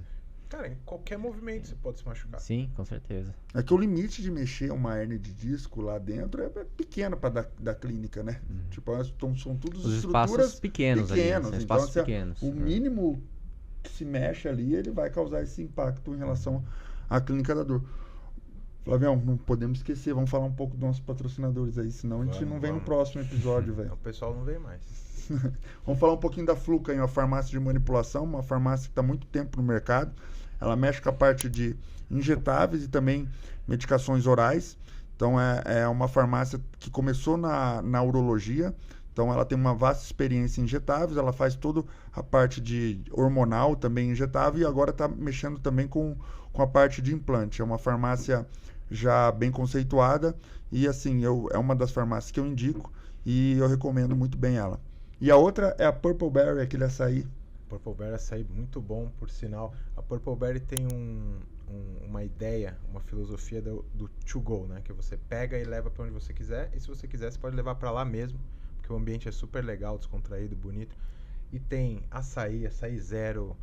Cara, em qualquer movimento você pode se machucar. Sim, com certeza. É que o limite de mexer uma hernia de disco lá dentro é pequeno para da clínica, né? Tipo, são todos Os estruturas espaços pequenos ali, são então, espaços pequenos. O mínimo que se mexe ali, ele vai causar esse impacto em relação à clínica da dor. Flavião, não podemos esquecer, vamos falar um pouco dos nossos patrocinadores aí, senão a gente não vem no próximo episódio, velho. O pessoal não vem mais. Vamos falar um pouquinho da Fluca, uma farmácia de manipulação, uma farmácia que está há muito tempo no mercado. Ela mexe com a parte de injetáveis e também medicações orais. Então, é uma farmácia que começou na urologia. Então, ela tem uma vasta experiência em injetáveis. Ela faz toda a parte de hormonal também injetável. E agora está mexendo também com a parte de implante. É uma farmácia já bem conceituada. E, assim, é uma das farmácias que eu indico. E eu recomendo muito bem ela. E a outra é a Purple Berry, aquele açaí. Purple Berry é açaí muito bom, por sinal. A Purple Berry tem uma ideia, uma filosofia do to go, né? Que você pega e leva para onde você quiser. E se você quiser, você pode levar para lá mesmo, porque o ambiente é super legal, descontraído, bonito. E tem açaí zero,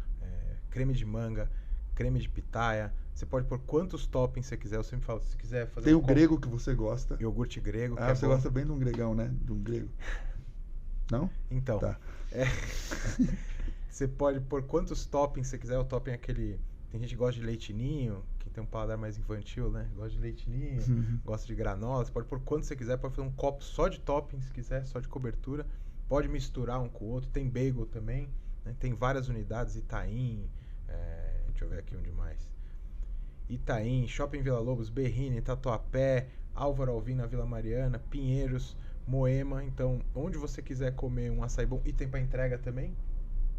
creme de manga, creme de pitaia. Você pode pôr quantos toppings você quiser. Eu sempre falo, se quiser fazer tem o grego que você gosta. Iogurte grego. Ah, você gosta bem de um gregão, né? De um grego. Não? Então. Tá. Você pode pôr quantos toppings você quiser. O topping é aquele... Tem gente que gosta de leitinho, quem tem um paladar mais infantil, né? Gosta de leitinho, gosta de granola. Você pode pôr quanto você quiser. Pode fazer um copo só de toppings, se quiser, só de cobertura. Pode misturar um com o outro. Tem bagel também, né? Tem várias unidades. Itaim, deixa eu ver aqui onde mais. Itaim, Shopping Vila Lobos, Berrini, Tatuapé, Álvaro Alvim na Vila Mariana, Pinheiros, Moema. Então, onde você quiser comer um açaí bom. E tem pra entrega também?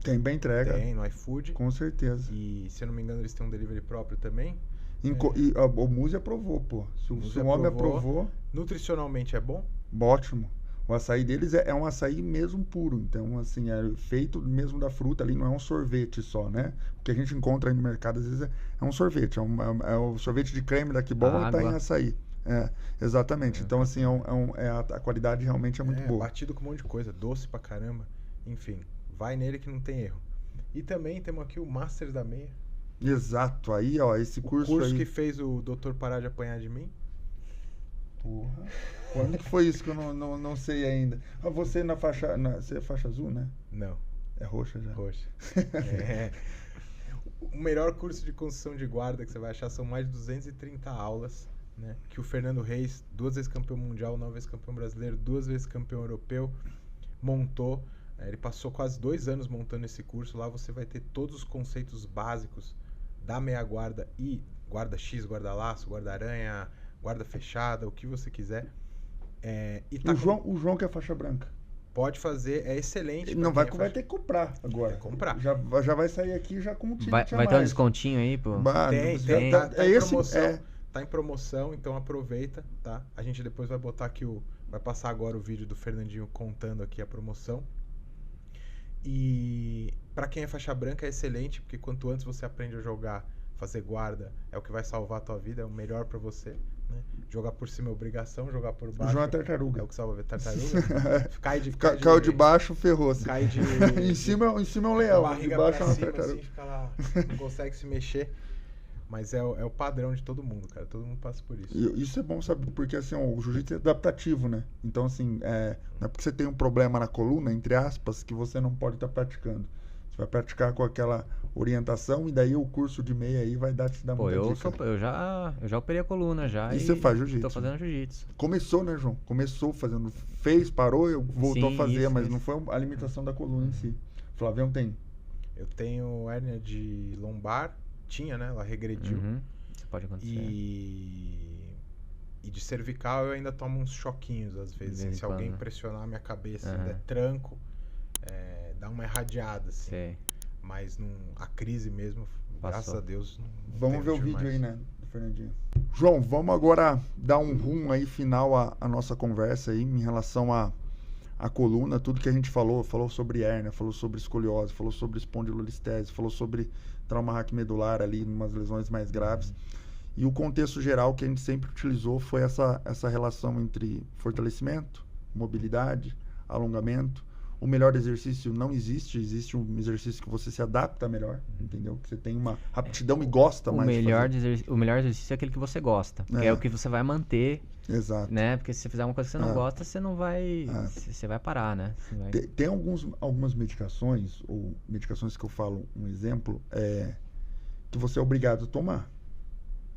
Tem pra entrega. Tem, no iFood. Com certeza. E, se eu não me engano, eles têm um delivery próprio também. E o Muzi aprovou, pô. Se o homem aprovou... Nutricionalmente é bom? Ótimo. O açaí deles é um açaí mesmo puro. Então, assim, é feito mesmo da fruta ali, não é um sorvete só, né? O que a gente encontra aí no mercado, às vezes, é um sorvete. É o sorvete de creme da Que Bom e tá em açaí. Exatamente. Então, assim, a qualidade realmente é muito boa. Batido com um monte de coisa, doce pra caramba. Enfim, vai nele que não tem erro. E também temos aqui o Masters da Meia. Exato. Aí, ó, esse curso aí... O curso que fez o doutor parar de apanhar de mim. Porra. Quando que foi isso que eu não sei ainda? Você na faixa... Você é faixa azul, né? Não. É roxa já. Roxa. O melhor curso de construção de guarda que você vai achar são mais de 230 aulas, né? Que o Fernando Reis, 2 vezes campeão mundial, 9 vezes campeão brasileiro, 2 vezes campeão europeu, montou. Ele passou quase 2 anos montando esse curso. Lá você vai ter todos os conceitos básicos da meia guarda e guarda X, guarda laço, guarda aranha, guarda fechada, o que você quiser. E tá O João que é faixa branca. pode fazer, é excelente. Ele não pra vai, quem é vai faixa- ter que comprar agora. Vai comprar. Já vai sair aqui já com um ticket Vai a ter um mais. descontinho aí, pô? Tem, já tem. tá- Tá é em esse, promoção. Tá em promoção, então aproveita, tá? A gente depois vai botar aqui vai passar agora o vídeo do Fernandinho contando aqui a promoção. E pra quem é faixa branca é excelente, porque quanto antes você aprende a jogar, fazer guarda, é o que vai salvar a tua vida, é o melhor pra você, né? Jogar por cima é obrigação, jogar por O baixo João é tartaruga. é o que salva a tartaruga. Caiu de baixo, ferrou-se. Cai de em cima é um leão, de barriga baixo é pra uma cima, tartaruga. assim, fica lá, não consegue se mexer. Mas é o padrão de todo mundo, cara. Todo mundo passa por isso. E isso é bom, sabe? Porque assim, o jiu-jitsu é adaptativo, né? Então, assim, não é porque você tem um problema na coluna, entre aspas, que você não pode estar praticando. Você vai praticar com aquela orientação e daí o curso de meia aí vai te dar Pô, muita eu dica. já operei a coluna já. E você faz jiu-jitsu? Tô fazendo jiu-jitsu. Começou, né, João? Começou fazendo, parou, voltou Sim, a fazer, isso, mas isso. não foi a limitação da coluna em si. Flavião tem. Eu tenho hérnia de lombar, tinha, né? Ela regrediu. Uhum. Isso pode acontecer. E de cervical eu ainda tomo uns choquinhos às vezes. De vez em Se alguém quando. pressionar a minha cabeça, Aham. der tranco, dá uma irradiada, assim. Sei. Mas a crise mesmo, graças Passou. a Deus. Não Vamos ver o tive vídeo mais. aí, né, do Fernandinho. João, vamos agora dar um rumo aí final à nossa conversa aí em relação à coluna, tudo que a gente falou sobre hérnia, falou sobre escoliose, falou sobre espondilolistese, falou sobre trauma raquimedular ali, umas lesões mais graves. E o contexto geral que a gente sempre utilizou foi essa relação entre fortalecimento, mobilidade, alongamento. O melhor exercício não existe, existe um exercício que você se adapta melhor, entendeu? Que você tem uma aptidão e gosta mais de fazer. O melhor exercício é aquele que você gosta. Que é o que você vai manter, Exato. né? Porque se você fizer uma coisa que você não gosta, você não vai... Você vai parar, né? Você vai... Tem algumas medicações, ou medicações que eu falo, um exemplo, que você é obrigado a tomar.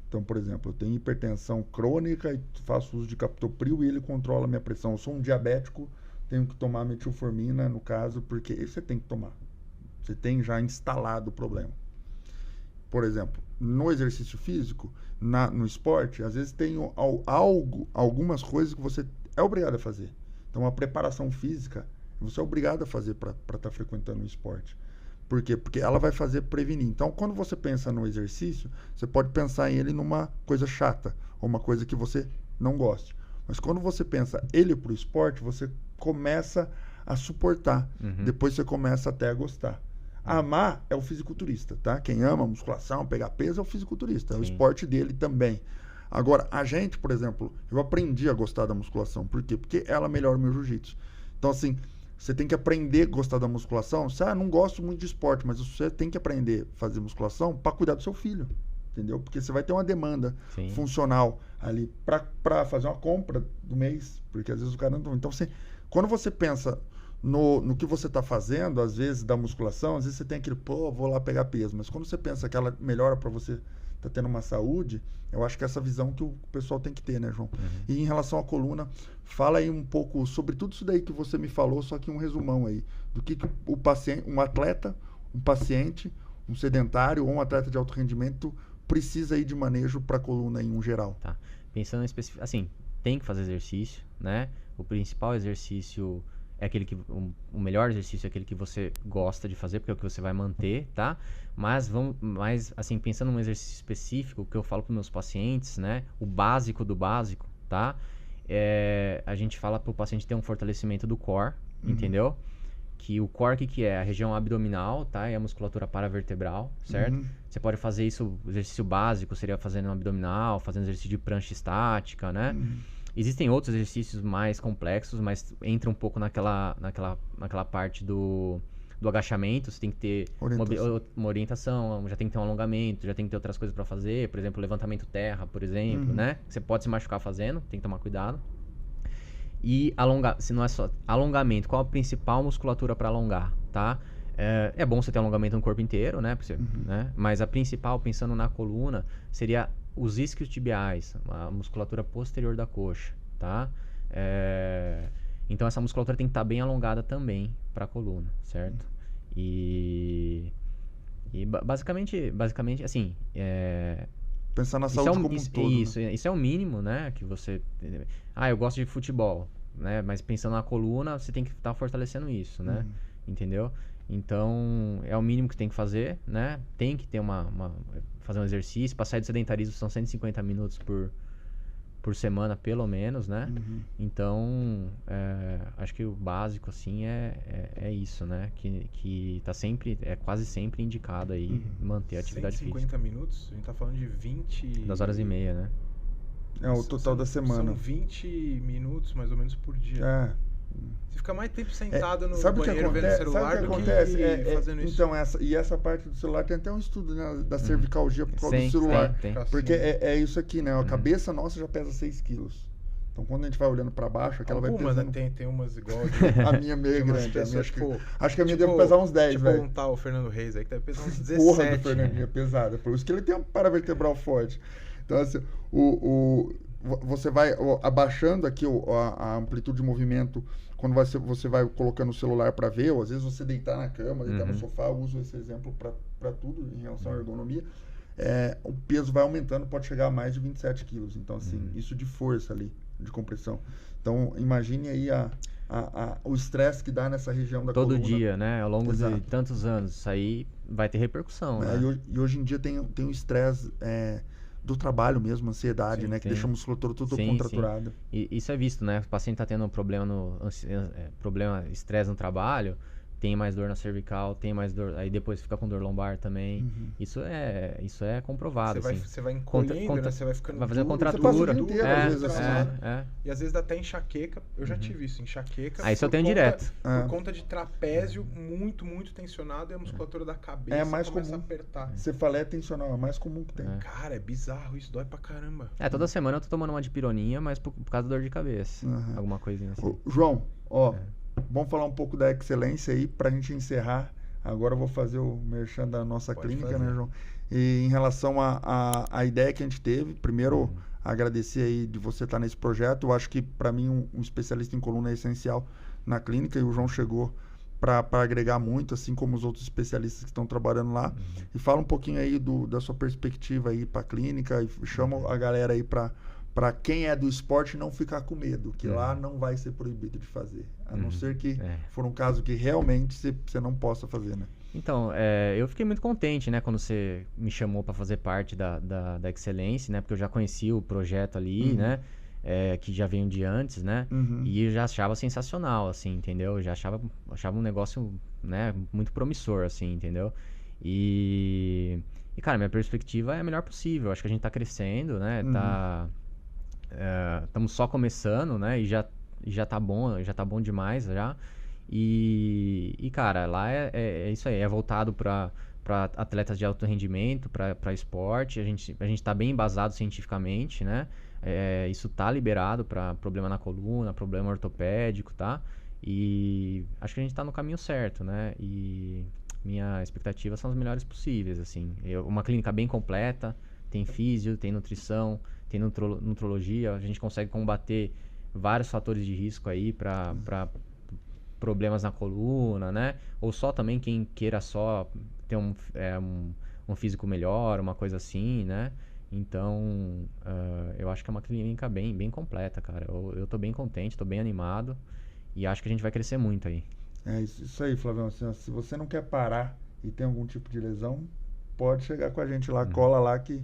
Então, por exemplo, eu tenho hipertensão crônica e faço uso de captopril e ele controla a minha pressão. Eu sou um diabético, tenho que tomar metilformina, no caso, porque você tem que tomar. Você tem já instalado o problema. Por exemplo, no exercício físico, no esporte, às vezes tem algumas coisas que você é obrigado a fazer. Então, a preparação física, você é obrigado a fazer para estar frequentando o esporte. Por quê? Porque ela vai fazer prevenir. Então, quando você pensa no exercício, você pode pensar em ele numa coisa chata, ou uma coisa que você não goste. Mas quando você pensa ele para o esporte, você começa a suportar. Depois você começa até a gostar. Amar é o fisiculturista, tá? Quem ama musculação, pegar peso é o fisiculturista. É o esporte dele também. Agora, a gente, por exemplo, eu aprendi a gostar da musculação. Por quê? Porque ela melhora o meu jiu-jitsu. Então, assim, você tem que aprender a gostar da musculação. Você, não gosto muito de esporte, mas você tem que aprender a fazer musculação para cuidar do seu filho. Entendeu? Porque você vai ter uma demanda funcional ali para fazer uma compra do mês. Porque às vezes o cara não... Então, quando você pensa no que você está fazendo, às vezes da musculação, às vezes você tem aquele, vou lá pegar peso. Mas quando você pensa que ela melhora para você tá tendo uma saúde, eu acho que é essa visão que o pessoal tem que ter, né, João? E em relação à coluna, fala aí um pouco sobre tudo isso daí que você me falou, só que um resumão aí, do que o paciente, um atleta, um paciente, um sedentário ou um atleta de alto rendimento precisa aí de manejo para a coluna em um geral. Tá. Pensando especificamente, assim, tem que fazer exercício, né? O principal exercício é aquele que o melhor exercício é aquele que você gosta de fazer, porque é o que você vai manter, tá? Mas assim, pensando num exercício específico, que eu falo para meus pacientes, né? O básico do básico, tá? A gente fala para o paciente ter um fortalecimento do core, entendeu? Que o core, que é? A região abdominal, tá? E a musculatura paravertebral, certo? Você pode fazer isso, o exercício básico seria fazendo um abdominal, fazendo exercício de prancha estática, né? Existem outros exercícios mais complexos, mas entra um pouco naquela parte do agachamento. Você tem que ter uma orientação, já tem que ter um alongamento, já tem que ter outras coisas para fazer. Por exemplo, levantamento terra, por exemplo, né? Você pode se machucar fazendo, tem que tomar cuidado. E se não é só alongamento, qual a principal musculatura para alongar, tá? É bom você ter alongamento no corpo inteiro, né? Né? Mas a principal, pensando na coluna, seria os isquiotibiais, a musculatura posterior da coxa, tá? Então essa musculatura tem que estar bem alongada também para a coluna, certo? E basicamente assim, Pensar na Isso saúde é como um todo. isso é o mínimo, né? Que você. Eu gosto de futebol, né? Mas pensando na coluna, você tem que estar fortalecendo isso, né? Entendeu? Então, é o mínimo que tem que fazer, né? Tem que ter fazer um exercício. Para sair do sedentarismo são 150 minutos por semana, pelo menos, né? Então, acho que o básico, assim, é isso, né? Que tá sempre, quase sempre indicado aí manter a atividade 150 física. minutos? A gente tá falando de 20... 2h30, né? É o total da semana. São 20 minutos, mais ou menos, por dia. Você fica mais tempo sentado no banheiro vendo celular do que fazendo isso. Então, essa parte do celular tem até um estudo, né, da cervicalgia por causa do celular. Tem. Porque é isso aqui, né? A cabeça nossa já pesa 6 quilos. Então, quando a gente vai olhando pra baixo, aquela vai pesando... né? Tem umas igual... A minha meio grande. Pessoas, acho que a minha deve pesar uns 10, velho. Um tal Fernando Reis aí, que deve pesar uns 17. Porra do Fernandinho é pesada. Por isso que ele tem um paravertebral forte. Então, assim, você vai abaixando aqui a amplitude de movimento quando você vai colocando o celular para ver, ou às vezes você deitar na cama, deitar no sofá. Eu uso esse exemplo para tudo em relação à ergonomia. O peso vai aumentando, pode chegar a mais de 27 quilos. Então, assim, isso de força ali, de compressão. Então, imagine aí o estresse que dá nessa região da coluna. Todo dia, né? Ao longo Exato. de tantos anos. Isso aí vai ter repercussão, né? E hoje em dia tem o estresse do trabalho mesmo, ansiedade, né? Que deixa a musculatura toda contraturada. E isso é visto, né? O paciente está tendo um problema estresse no trabalho, tem mais dor na cervical, tem mais dor, aí depois fica com dor lombar também. Isso é comprovado. Você vai encolhendo, né? Você vai ficando vai fazendo duro, contratura. Você passa o dia inteiro, às vezes, E às vezes dá até enxaqueca. Eu já tive isso, enxaqueca. Isso eu tenho direto. Por conta de trapézio muito, muito tensionado e a musculatura da cabeça começa a apertar. Cefaleia tensional, é mais comum que tem. Cara, é bizarro, isso dói pra caramba. Toda semana eu tô tomando uma dipironina, mas por causa da dor de cabeça. Alguma coisinha assim. João, vamos falar um pouco da excelência aí pra gente encerrar. Agora eu vou fazer o merchan da nossa clínica, né, João? E em relação à ideia que a gente teve, primeiro agradecer aí de você estar nesse projeto. Eu acho que para mim um especialista em coluna é essencial na clínica e o João chegou para agregar muito, assim como os outros especialistas que estão trabalhando lá. E fala um pouquinho aí da sua perspectiva aí para a clínica e chama a galera aí para quem é do esporte não ficar com medo, que lá não vai ser proibido de fazer. A não ser que for um caso que realmente você não possa fazer, né? Então, eu fiquei muito contente, né, quando você me chamou para fazer parte da Excelência, né, porque eu já conheci o projeto ali, né, que já veio de antes, né, e eu já achava sensacional, assim, entendeu? Eu já achava um negócio, né, muito promissor, assim, entendeu? E cara, minha perspectiva é a melhor possível. Acho que a gente tá crescendo, né, estamos só começando, né, e já tá bom demais já. E cara, lá é isso aí, é voltado para atletas de alto rendimento, para esporte. A gente tá bem embasado cientificamente, né? Isso tá liberado para problema na coluna, problema ortopédico, tá? E acho que a gente tá no caminho certo, né? E minha expectativa são as melhores possíveis, assim. Uma clínica bem completa, tem físio, tem nutrição, tem nutrologia. A gente consegue combater vários fatores de risco aí para problemas na coluna, né? Ou só também quem queira só ter um físico melhor, uma coisa assim, né? Então, eu acho que é uma clínica bem completa, cara. Eu tô bem contente, tô bem animado e acho que a gente vai crescer muito aí. É isso aí, Flavião. Assim, se você não quer parar e tem algum tipo de lesão, pode chegar com a gente lá, cola lá que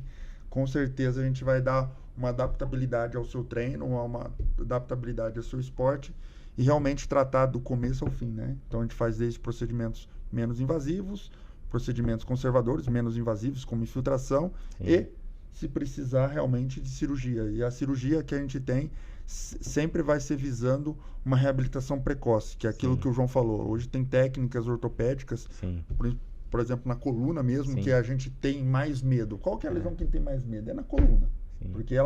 com certeza a gente vai dar uma adaptabilidade ao seu treino, uma adaptabilidade ao seu esporte e realmente tratar do começo ao fim, né? Então a gente faz desde procedimentos menos invasivos, procedimentos conservadores, menos invasivos, como infiltração, e se precisar realmente de cirurgia. E a cirurgia que a gente tem sempre vai ser visando uma reabilitação precoce, que é aquilo que o João falou. Hoje tem técnicas ortopédicas, por exemplo, na coluna mesmo, que a gente tem mais medo. Qual que é a lesão que tem mais medo? É na coluna. Porque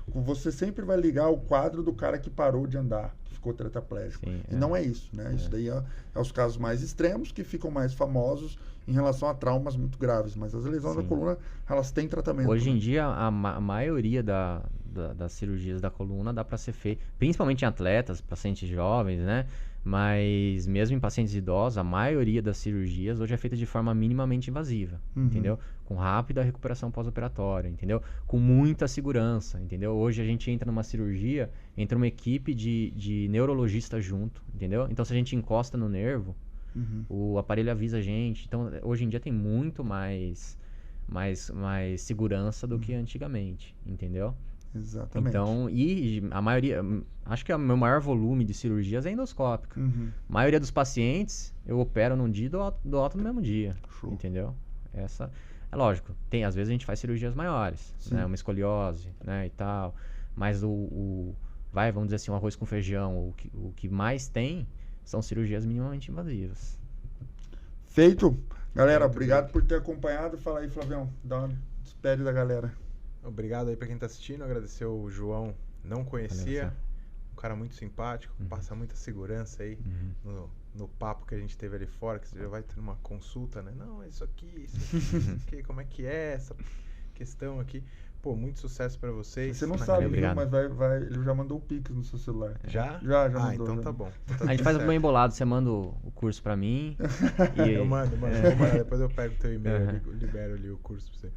você sempre vai ligar o quadro do cara que parou de andar, que ficou tetraplégico. E não é isso, né? Isso daí é os casos mais extremos que ficam mais famosos em relação a traumas muito graves. Mas as lesões da coluna, elas têm tratamento. Hoje em dia, a maioria das cirurgias da coluna dá para ser feito, principalmente em atletas, pacientes jovens, né? Mas mesmo em pacientes idosos, a maioria das cirurgias hoje é feita de forma minimamente invasiva, entendeu? Com rápida recuperação pós-operatória, entendeu? Com muita segurança, entendeu? Hoje a gente entra numa cirurgia, entra uma equipe de neurologista junto, entendeu? Então se a gente encosta no nervo, o aparelho avisa a gente. Então hoje em dia tem muito mais segurança do que antigamente, entendeu? Exatamente. Então, e a maioria, acho que o meu maior volume de cirurgias é endoscópica. A maioria dos pacientes eu opero num dia e dou alta no mesmo dia. Show. Entendeu? Essa é lógico. Às vezes a gente faz cirurgias maiores, né? Uma escoliose, né, e tal. Mas vamos dizer assim, um arroz com feijão, o que mais tem são cirurgias minimamente invasivas. Feito. Galera, obrigado por ter acompanhado. Fala aí, Flavião. Dá uma despede da galera. Obrigado aí pra quem tá assistindo. Agradecer o João, não conhecia. Um cara muito simpático, passa muita segurança aí no papo que a gente teve ali fora, que você já vai ter uma consulta, né? Não, é isso aqui, como é que é essa questão aqui. Pô, muito sucesso pra vocês. Você não sabe, viu, mas ele já mandou o Pix no seu celular. Já? Já mandou. Então já. tá bom. A gente faz um bem embolado, você manda o curso pra mim. Eu mando. Vou mandar, depois eu pego o teu e-mail, libero ali o curso pra você.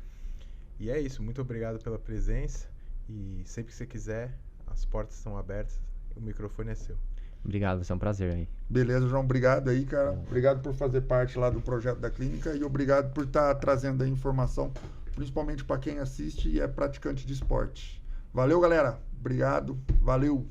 E é isso, muito obrigado pela presença. E sempre que você quiser, as portas estão abertas, o microfone é seu. Obrigado, vai ser um prazer aí. Beleza, João, obrigado aí, cara. Obrigado por fazer parte lá do projeto da clínica e obrigado por estar trazendo a informação, principalmente para quem assiste e é praticante de esporte. Valeu, galera. Obrigado. Valeu.